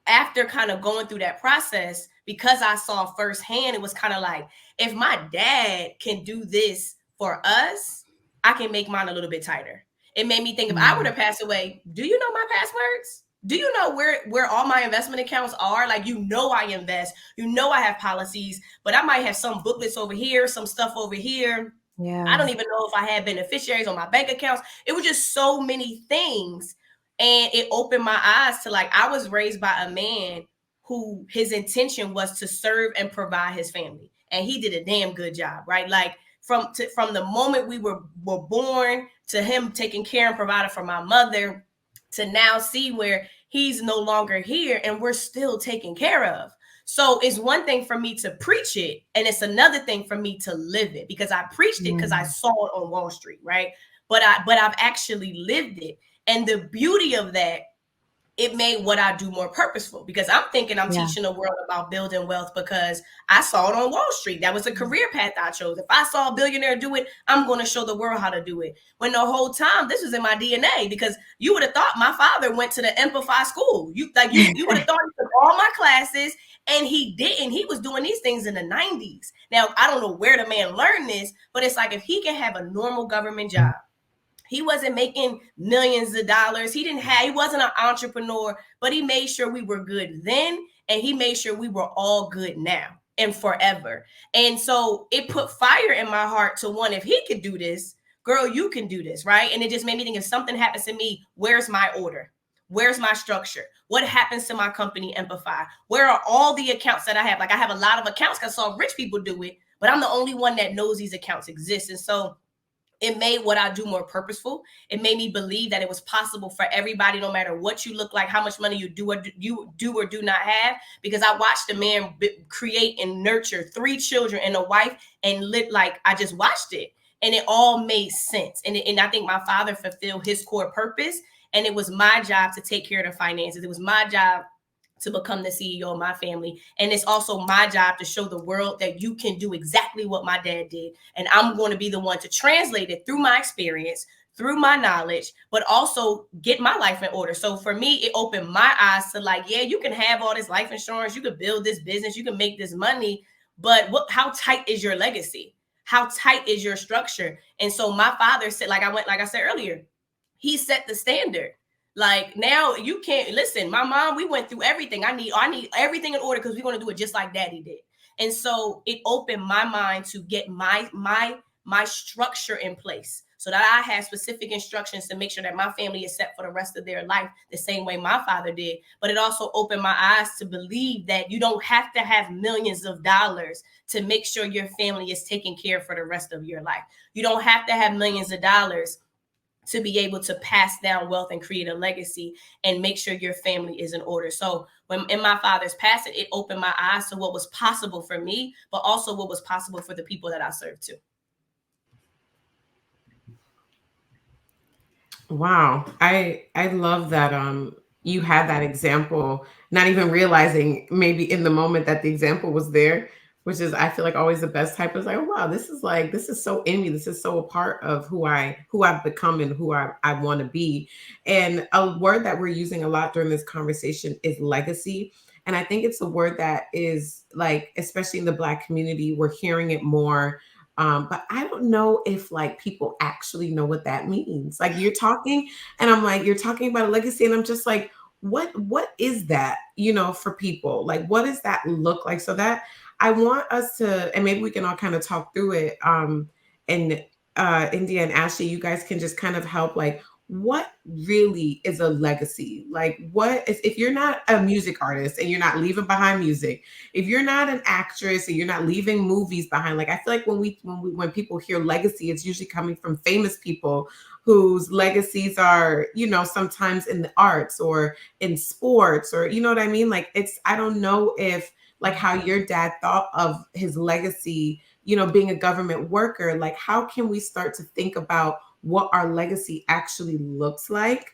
after kind of going through that process, because I saw firsthand, it was kind of like, if my dad can do this for us, I can make mine a little bit tighter. It made me think, if I were to pass away, do you know my passwords? Do you know where all my investment accounts are? I invest, I have policies, but I might have some booklets over here, some stuff over here. Yeah. I don't even know if I had beneficiaries on my bank accounts. It was just so many things. And it opened my eyes to I was raised by a man who his intention was to serve and provide his family. And he did a damn good job, right? from the moment we were born to him taking care and providing for my mother, to now see where he's no longer here and we're still taken care of. So it's one thing for me to preach it, and it's another thing for me to live it, because I preached it because I saw it on Wall Street, right? But I've actually lived it. And the beauty of that, it made what I do more purposeful, because I'm thinking I'm teaching the world about building wealth because I saw it on Wall Street. That was a career path I chose. If I saw a billionaire do it, I'm going to show the world how to do it. When the whole time this was in my DNA, because you would have thought my father went to the Empify school. You would have thought he took all my classes, and he didn't. He was doing these things in the 90s. Now, I don't know where the man learned this, but it's like, if he can have a normal government job, he wasn't making millions of dollars. He wasn't an entrepreneur, but he made sure we were good then, and he made sure we were all good now and forever. And so it put fire in my heart to one, if he could do this, girl, you can do this, right? And it just made me think, if something happens to me, where's my order? Where's my structure? What happens to my company, Empify? Where are all the accounts that I have? Like, I have a lot of accounts because I saw rich people do it, but I'm the only one that knows these accounts exist. And so it made what I do more purposeful. It made me believe that it was possible for everybody, no matter what you look like, how much money you do or do not have. Because I watched a man create and nurture 3 children and a wife, and live like, I just watched it, and it all made sense. And I think my father fulfilled his core purpose, and it was my job to take care of the finances. It was my job to become the CEO of my family. And it's also my job to show the world that you can do exactly what my dad did. And I'm going to be the one to translate it through my experience, through my knowledge, but also get my life in order. So for me, it opened my eyes to, like, yeah, you can have all this life insurance, you can build this business, you can make this money, but how tight is your legacy? How tight is your structure? And so my father said, like I said earlier, he set the standard. Like, now you can't listen. My mom, we went through everything. I need everything in order because we're going to do it just like daddy did. And so it opened my mind to get my structure in place, so that I have specific instructions to make sure that my family is set for the rest of their life the same way my father did. But it also opened my eyes to believe that you don't have to have millions of dollars to make sure your family is taken care of for the rest of your life. You don't have to have millions of dollars to be able to pass down wealth and create a legacy and make sure your family is in order. So when in my father's passing, it opened my eyes to what was possible for me, but also what was possible for the people that I serve too. Wow. I love that you had that example, not even realizing maybe in the moment that the example was there, which is, I feel like, always the best type of, like, oh, wow, this is so in me. This is so a part of who I've become and who I want to be. And a word that we're using a lot during this conversation is legacy. And I think it's a word that is, like, especially in the Black community, we're hearing it more. But I don't know if, like, people actually know what that means. Like, you're talking and I'm like, you're talking about a legacy, and I'm just like, what is that, for people? Like, what does that look like? So that I want us to, and maybe we can all kind of talk through it. And India and Ashley, you guys can just kind of help, like, what really is a legacy? Like, what is, if you're not a music artist and you're not leaving behind music, if you're not an actress and you're not leaving movies behind, like, I feel like when people hear legacy, it's usually coming from famous people whose legacies are, sometimes in the arts or in sports, or, you know what I mean? Like, I don't know if, like, how your dad thought of his legacy, being a government worker. Like, how can we start to think about what our legacy actually looks like,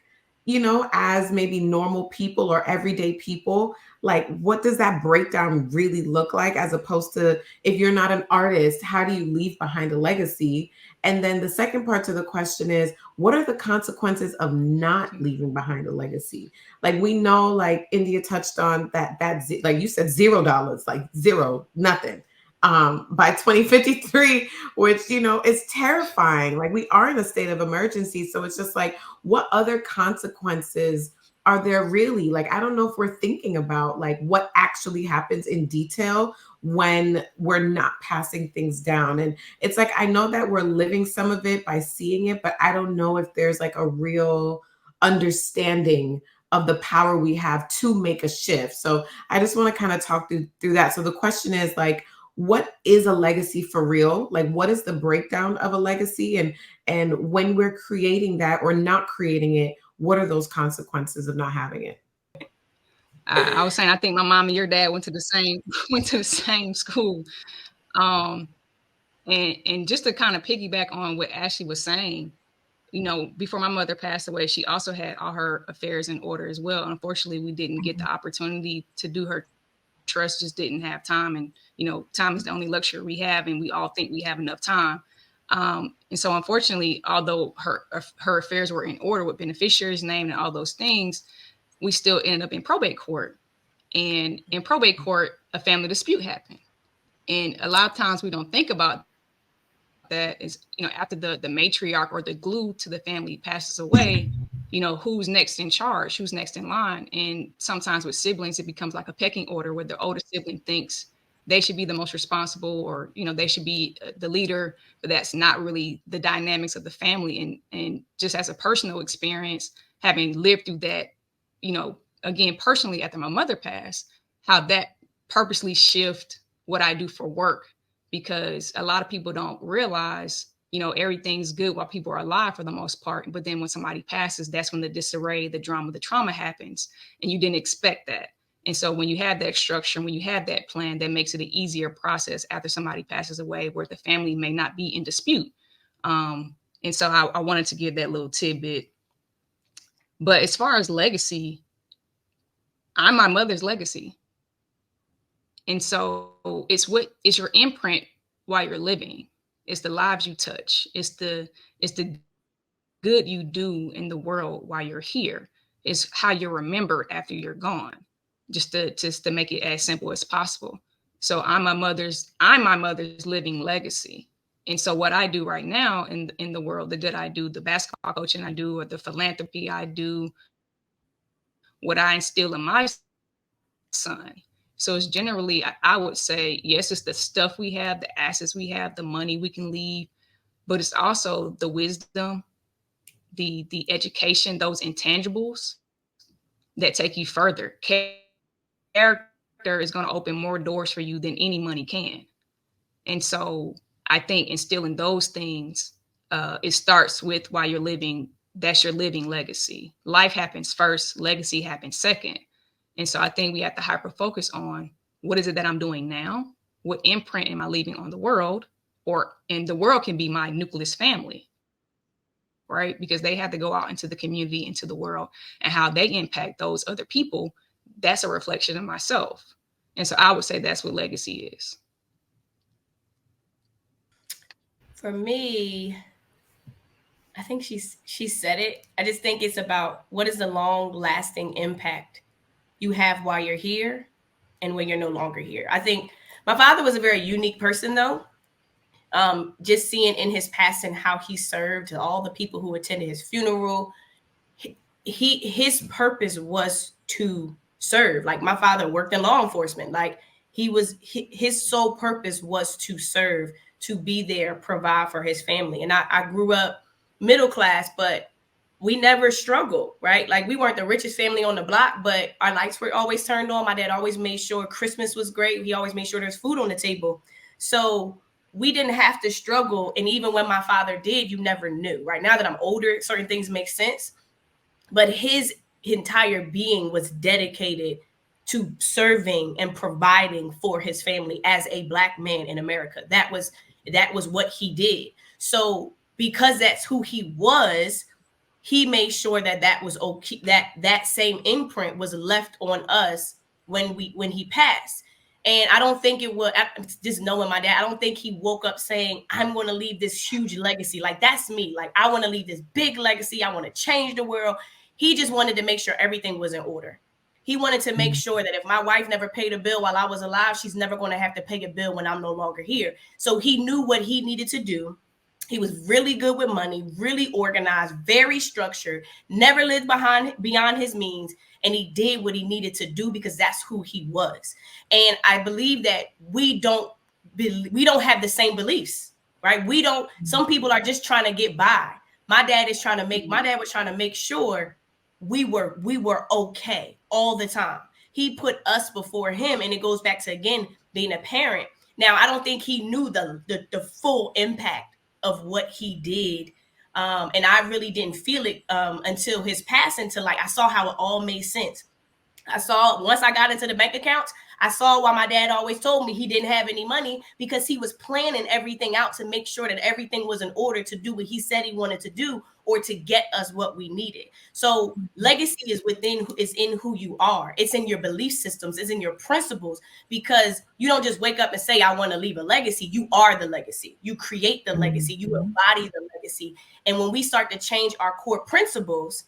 as maybe normal people or everyday people? Like, what does that breakdown really look like, as opposed to, if you're not an artist, how do you leave behind a legacy? And then the second part to the question is, what are the consequences of not leaving behind a legacy? Like, we know, like India touched on that like you said, $0, like zero, nothing. By 2053, which, is terrifying. Like, we are in a state of emergency. So it's just like, what other consequences are there really? Like, I don't know if we're thinking about, like, what actually happens in detail when we're not passing things down. And it's like, I know that we're living some of it by seeing it, but I don't know if there's, like, a real understanding of the power we have to make a shift. So I just want to kind of talk through that. So the question is, like, what is a legacy for real? Like, what is the breakdown of a legacy? And when we're creating that or not creating it, what are those consequences of not having it? I was saying, I think my mom and your dad went to the same school. And just to kind of piggyback on what Ashley was saying, you know, before my mother passed away, she also had all her affairs in order as well. Unfortunately, we didn't get the opportunity to do her trust, just didn't have time. And, you know, time is the only luxury we have, and we all think we have enough time. And so unfortunately, although her affairs were in order with beneficiaries named and all those things, we still ended up in probate court. And in probate court, a family dispute happened. And a lot of times we don't think about that is, you know, after the matriarch or the glue to the family passes away, you know, who's next in charge, who's next in line. And sometimes with siblings, it becomes like a pecking order where the older sibling thinks they should be the most responsible, or, you know, they should be the leader, but that's not really the dynamics of the family. And just as a personal experience, having lived through that, you know, again, personally, after my mother passed, how that purposely shift what I do for work, because a lot of people don't realize, you know, everything's good while people are alive for the most part. But then when somebody passes, that's when the disarray, the drama, the trauma happens. And you didn't expect that. And so when you have that structure, when you have that plan, that makes it an easier process after somebody passes away, where the family may not be in dispute. And so I wanted to give that little tidbit. But as far as legacy, I'm my mother's legacy. And so it's your imprint while you're living. It's the lives you touch. It's the good you do in the world while you're here. It's how you're remembered after you're gone. Just to make it as simple as possible. So I'm my mother's living legacy. And so what I do right now in the world, the good I do, the basketball coaching I do, or the philanthropy I do, what I instill in my son. So it's generally, I would say, yes, it's the stuff we have, the assets we have, the money we can leave, but it's also the wisdom, the education, those intangibles that take you further. Character is going to open more doors for you than any money can. And so I think instilling those things, it starts with while you're living. That's your living legacy. Life happens first, legacy happens second. And so I think we have to hyper focus on, what is it that I'm doing now? What imprint am I leaving on the world? And the world can be my nucleus family, right? Because they have to go out into the community, into the world, and how they impact those other people. That's a reflection of myself. And so I would say that's what legacy is. For me, I think she said it. I just think it's about, what is the long lasting impact you have while you're here and when you're no longer here. I think my father was a very unique person, though. Just seeing in his passing how he served all the people who attended his funeral. His purpose was to serve. Like, my father worked in law enforcement. Like, his sole purpose was to serve, to be there, provide for his family. And I grew up middle class, but we never struggled, right? Like, we weren't the richest family on the block, but our lights were always turned on. My dad always made sure Christmas was great. He always made sure there's food on the table. So we didn't have to struggle. And even when my father did, you never knew. Right now that I'm older, certain things make sense. But his entire being was dedicated to serving and providing for his family as a Black man in America. That was what he did. So because that's who he was, he made sure that was okay, that same imprint was left on us when he passed. And I don't think it would, just knowing my dad, I don't think he woke up saying, I'm going to leave this huge legacy. Like, that's me. Like, I want to leave this big legacy. I want to change the world. He just wanted to make sure everything was in order. He wanted to make sure that if my wife never paid a bill while I was alive, she's never going to have to pay a bill when I'm no longer here. So he knew what he needed to do. He was really good with money, really organized, very structured, never lived beyond his means. And he did what he needed to do because that's who he was. And I believe that we don't have the same beliefs, right? Some people are just trying to get by. My dad was trying to make sure we were okay all the time. He put us before him. And it goes back to, again, being a parent. Now, I don't think he knew the full impact of what he did. And I really didn't feel it until his passing, to like, I saw how it all made sense. I saw, once I got into the bank accounts, I saw why my dad always told me he didn't have any money, because he was planning everything out to make sure that everything was in order to do what he said he wanted to do, or to get us what we needed. So legacy is in who you are. It's in your belief systems, it's in your principles, because you don't just wake up and say, I want to leave a legacy. You are the legacy. You create the legacy. You embody the legacy. And when we start to change our core principles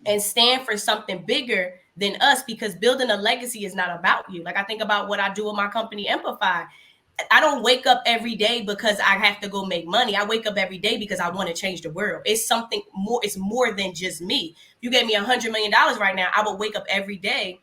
and stand for something bigger than us, because building a legacy is not about you. Like, I think about what I do with my company, Empify. I don't wake up every day because I have to go make money. I wake up every day because I want to change the world. It's something more. It's more than just me. If you gave me $100 million right now, I would wake up every day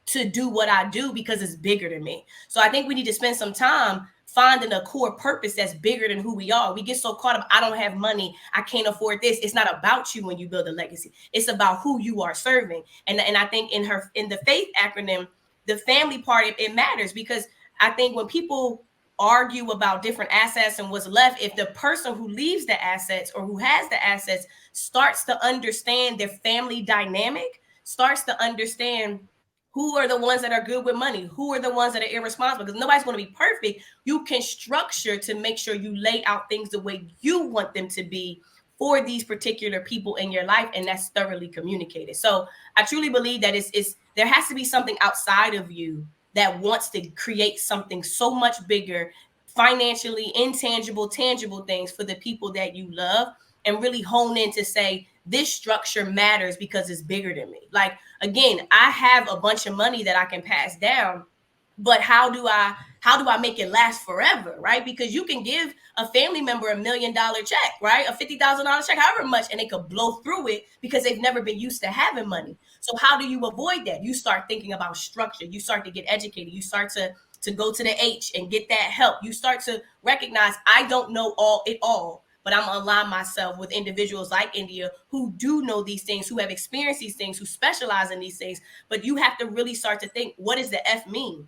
to do what I do because it's bigger than me. So I think we need to spend some time finding a core purpose that's bigger than who we are. We get so caught up, I don't have money, I can't afford this. It's not about you when you build a legacy. It's about who you are serving. And I think in the faith acronym, the family part, it matters, because I think when people argue about different assets and what's left, if the person who leaves the assets or who has the assets starts to understand their family dynamic, starts to understand who are the ones that are good with money, who are the ones that are irresponsible, because nobody's going to be perfect. You can structure to make sure you lay out things the way you want them to be for these particular people in your life, and that's thoroughly communicated. So I truly believe that it's there has to be something outside of you that wants to create something so much bigger, financially, intangible, tangible things for the people that you love, and really hone in to say, this structure matters because it's bigger than me. Like, again, I have a bunch of money that I can pass down, but how do I make it last forever, right? Because you can give a family member $1 million check, right? A $50,000 check, however much, and they could blow through it because they've never been used to having money. So how do you avoid that? You start thinking about structure. You start to get educated. You start to go to the H and get that help. You start to recognize, I don't know all, but I'm gonna align myself with individuals like India who do know these things, who have experienced these things, who specialize in these things. But you have to really start to think, what does the F mean?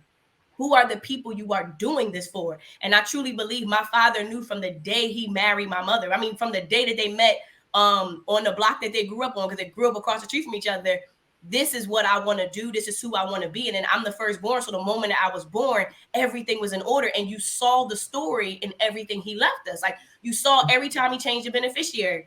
Who are the people you are doing this for? And I truly believe my father knew from the day he married my mother. I mean, from the day that they met on the block that they grew up on, because they grew up across the street from each other. This is what I want to do. This is who I want to be. And then I'm the firstborn. So the moment that I was born, everything was in order. And you saw the story in everything he left us. Like, you saw every time he changed the beneficiary.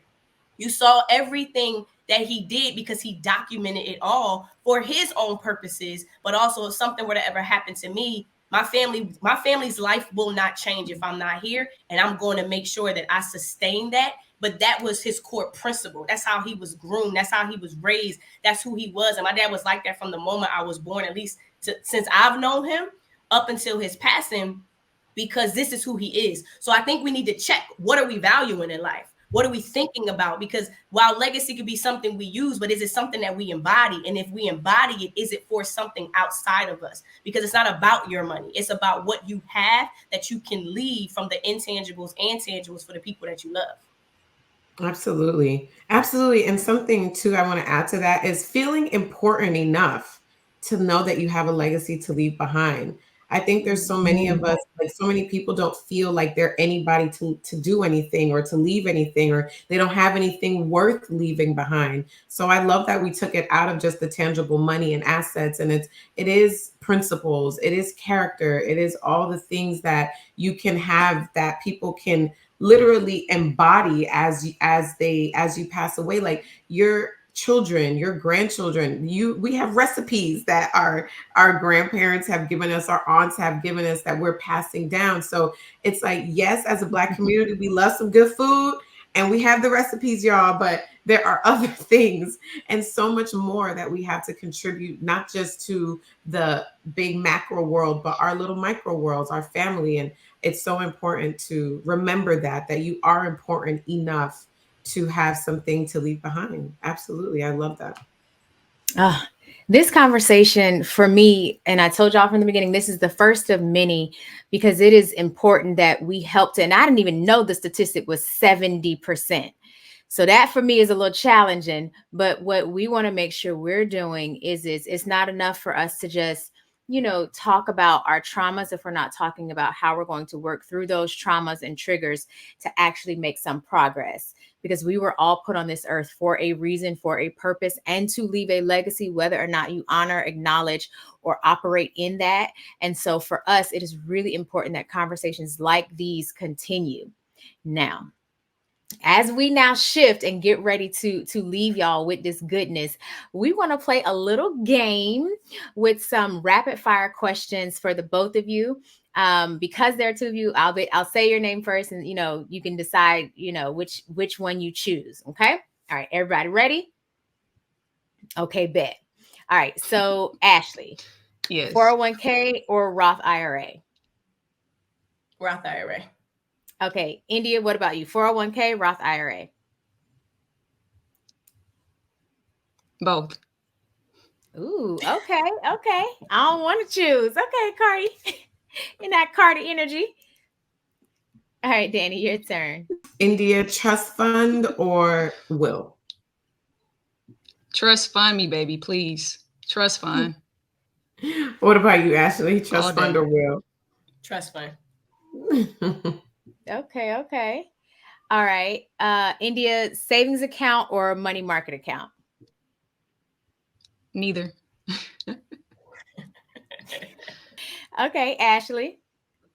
You saw everything that he did because he documented it all for his own purposes. But also, if something were to ever happen to me, my family's life will not change if I'm not here. And I'm going to make sure that I sustain that. But that was his core principle. That's how he was groomed. That's how he was raised. That's who he was. And my dad was like that from the moment I was born, at least since I've known him up until his passing, because this is who he is. So I think we need to check, what are we valuing in life? What are we thinking about? Because while legacy could be something we use, but is it something that we embody? And if we embody it, is it for something outside of us? Because it's not about your money. It's about what you have that you can leave from the intangibles and tangibles for the people that you love. Absolutely. Absolutely. And something too, I want to add to that is feeling important enough to know that you have a legacy to leave behind. I think there's so many of us, like so many people don't feel like they're anybody to do anything or to leave anything, or they don't have anything worth leaving behind. So I love that we took it out of just the tangible money and assets. And it is principles, it is character, it is all the things that you can have that people can literally embody as you pass away. Like your children, your grandchildren, we have recipes that our grandparents have given us, our aunts have given us, that we're passing down. So it's like, yes, as a Black community, we love some good food and we have the recipes, y'all, but there are other things and so much more that we have to contribute, not just to the big macro world, but our little micro worlds, our family. And it's so important to remember that you are important enough to have something to leave behind. Absolutely. I love that. This conversation for me, and I told y'all from the beginning, this is the first of many, because it is important that we helped. And I didn't even know the statistic was 70%. So that for me is a little challenging. But what we want to make sure we're doing is it's not enough for us to just, talk about our traumas if we're not talking about how we're going to work through those traumas and triggers to actually make some progress. Because we were all put on this earth for a reason, for a purpose, and to leave a legacy, whether or not you honor, acknowledge, or operate in that. And so for us, it is really important that conversations like these continue. Now, as we now shift and get ready to leave y'all with this goodness, we want to play a little game with some rapid fire questions for the both of you. Because there are two of you, I'll say your name first, and you can decide which one you choose. Okay. All right, everybody ready? Okay, bet. All right, so Ashley, Yes. 401k or Roth IRA? Roth IRA. Okay, India, what about you? 401k, Roth IRA? Both. Ooh, okay. I don't want to choose. Okay, Cardi. In that Cardi energy. All right, Danny, your turn. India, trust fund or will? Trust fund me, baby, please. Trust fund. What about you, Ashley? All Trust day. fund or will? Trust fund. Okay. All right. India, savings account or money market account? Neither. Okay, Ashley.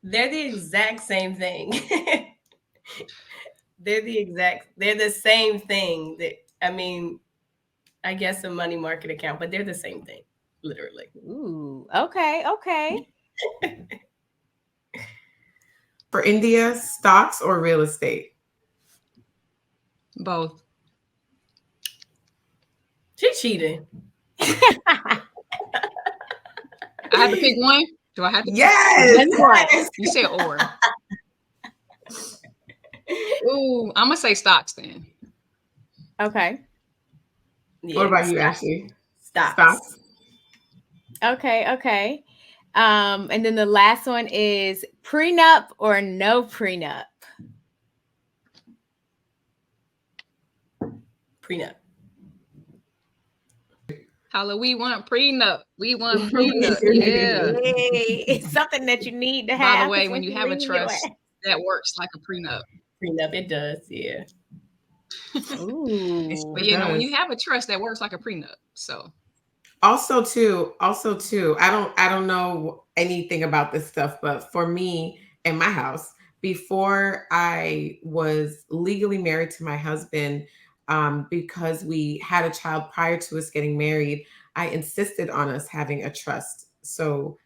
They're the exact same thing. They're the same thing. I guess a money market account, but they're the same thing, literally. Ooh, okay. For India, stocks or real estate? Both. She cheating. I have to pick one? Do I have to? Yes. You said or. Ooh, I'm gonna say stocks then. Okay. Yeah, What about you, Ashley? Stocks. Okay. And then the last one is prenup or no prenup? Prenup. Holla, we want prenup. We want prenup. Yeah. Hey, it's something that you need to have. By the way, when you have a trust, that works like a prenup. Prenup, it does, yeah. Ooh. But when you have a trust, that works like a prenup. So also too, I don't know anything about this stuff, but for me in my house, before I was legally married to my husband, because we had a child prior to us getting married, I insisted on us having a trust. So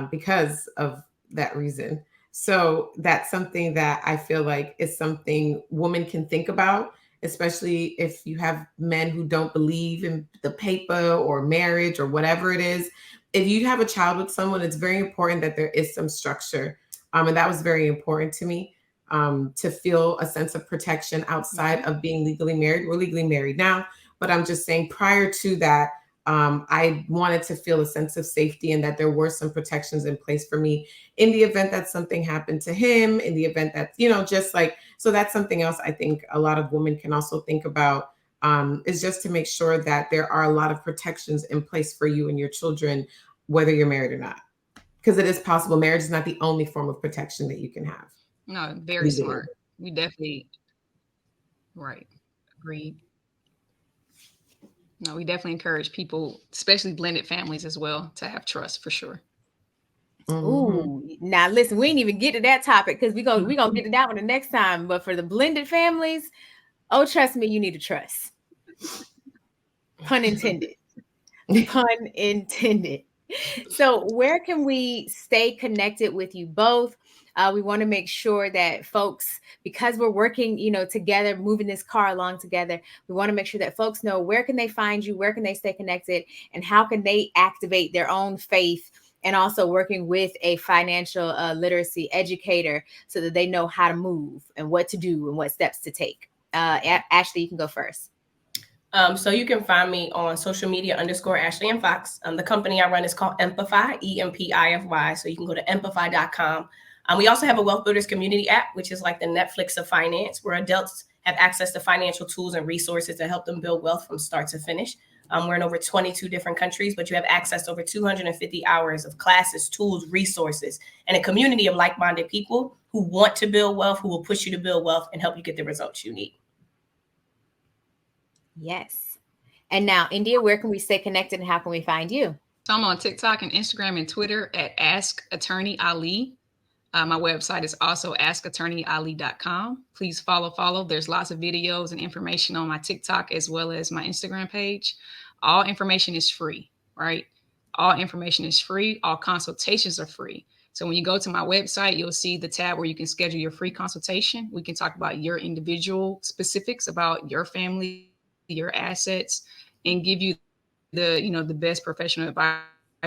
because of that reason. So that's something that I feel like is something women can think about, especially if you have men who don't believe in the paper or marriage or whatever it is. If you have a child with someone, it's very important that there is some structure. And that was very important to me, to feel a sense of protection outside of being legally married. We're legally married now, but I'm just saying prior to that, I wanted to feel a sense of safety and that there were some protections in place for me in the event that something happened to him, in the event that, just like, so that's something else I think a lot of women can also think about, is just to make sure that there are a lot of protections in place for you and your children, whether you're married or not. Because it is possible. Marriage is not the only form of protection that you can have. no, very smart. We definitely, right. Agreed. No, we definitely encourage people, especially blended families as well, to have trust for sure. Ooh, now listen, we ain't even get to that topic because we gonna get to that one the next time. But for the blended families, oh, trust me, you need to trust. Pun intended. Pun intended. So where can we stay connected with you both? We want to make sure that folks, because we're working, together, moving this car along together, we want to make sure that folks know where can they find you, where can they stay connected, and how can they activate their own faith, and also working with a financial literacy educator so that they know how to move and what to do and what steps to take. Ashley, you can go first. So you can find me on social media _Ashley and Fox. The company I run is called Empify, Empify. So you can go to empify.com. We also have a Wealth Builders community app, which is like the Netflix of finance, where adults have access to financial tools and resources to help them build wealth from start to finish. We're in over 22 different countries, but you have access to over 250 hours of classes, tools, resources, and a community of like-minded people who want to build wealth, who will push you to build wealth and help you get the results you need. Yes. And now, India, where can we stay connected and how can we find you? So I'm on TikTok and Instagram and Twitter at Ask Attorney Ali. My website is also askattorneyali.com. Please follow. There's lots of videos and information on my TikTok as well as my Instagram page. All information is free, right? All information is free. All consultations are free. So when you go to my website, you'll see the tab where you can schedule your free consultation. We can talk about your individual specifics about your family, your assets, and give you the best professional advice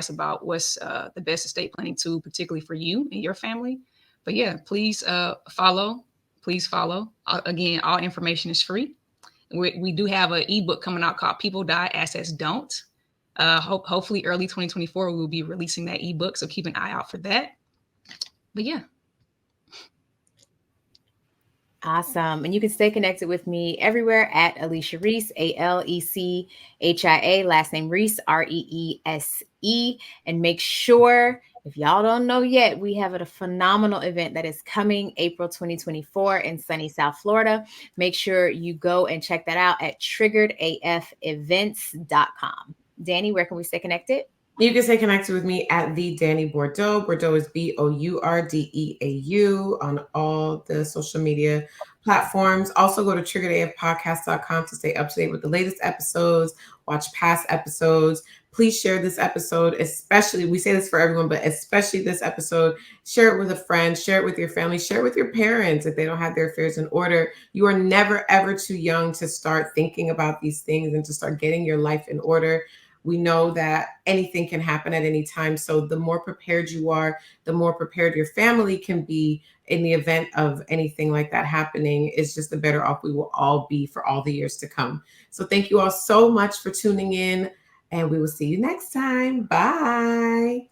about what's the best estate planning tool, particularly for you and your family. But yeah, please follow. Please follow. Again, all information is free. We do have an ebook coming out called People Die, Assets Don't. Hopefully early 2024, we will be releasing that ebook. So keep an eye out for that. But yeah. Awesome. And you can stay connected with me everywhere at Alicia Reese, ALECHIA, last name Reese, REESE. And make sure, if y'all don't know yet, we have a phenomenal event that is coming April 2024 in sunny South Florida. Make sure you go and check that out at triggeredafevents.com. Danny, where can we stay connected? You can stay connected with me at the Danny Bordeaux. Bordeaux is BOURDEAU on all the social media platforms. Also go to triggeredafpodcast.com to stay up to date with the latest episodes, watch past episodes. Please share this episode, especially, we say this for everyone, but especially this episode. Share it with a friend, share it with your family, share it with your parents if they don't have their affairs in order. You are never, ever too young to start thinking about these things and to start getting your life in order. We know that anything can happen at any time. So the more prepared you are, the more prepared your family can be in the event of anything like that happening. Is just the better off we will all be for all the years to come. So thank you all so much for tuning in, and we will see you next time. Bye.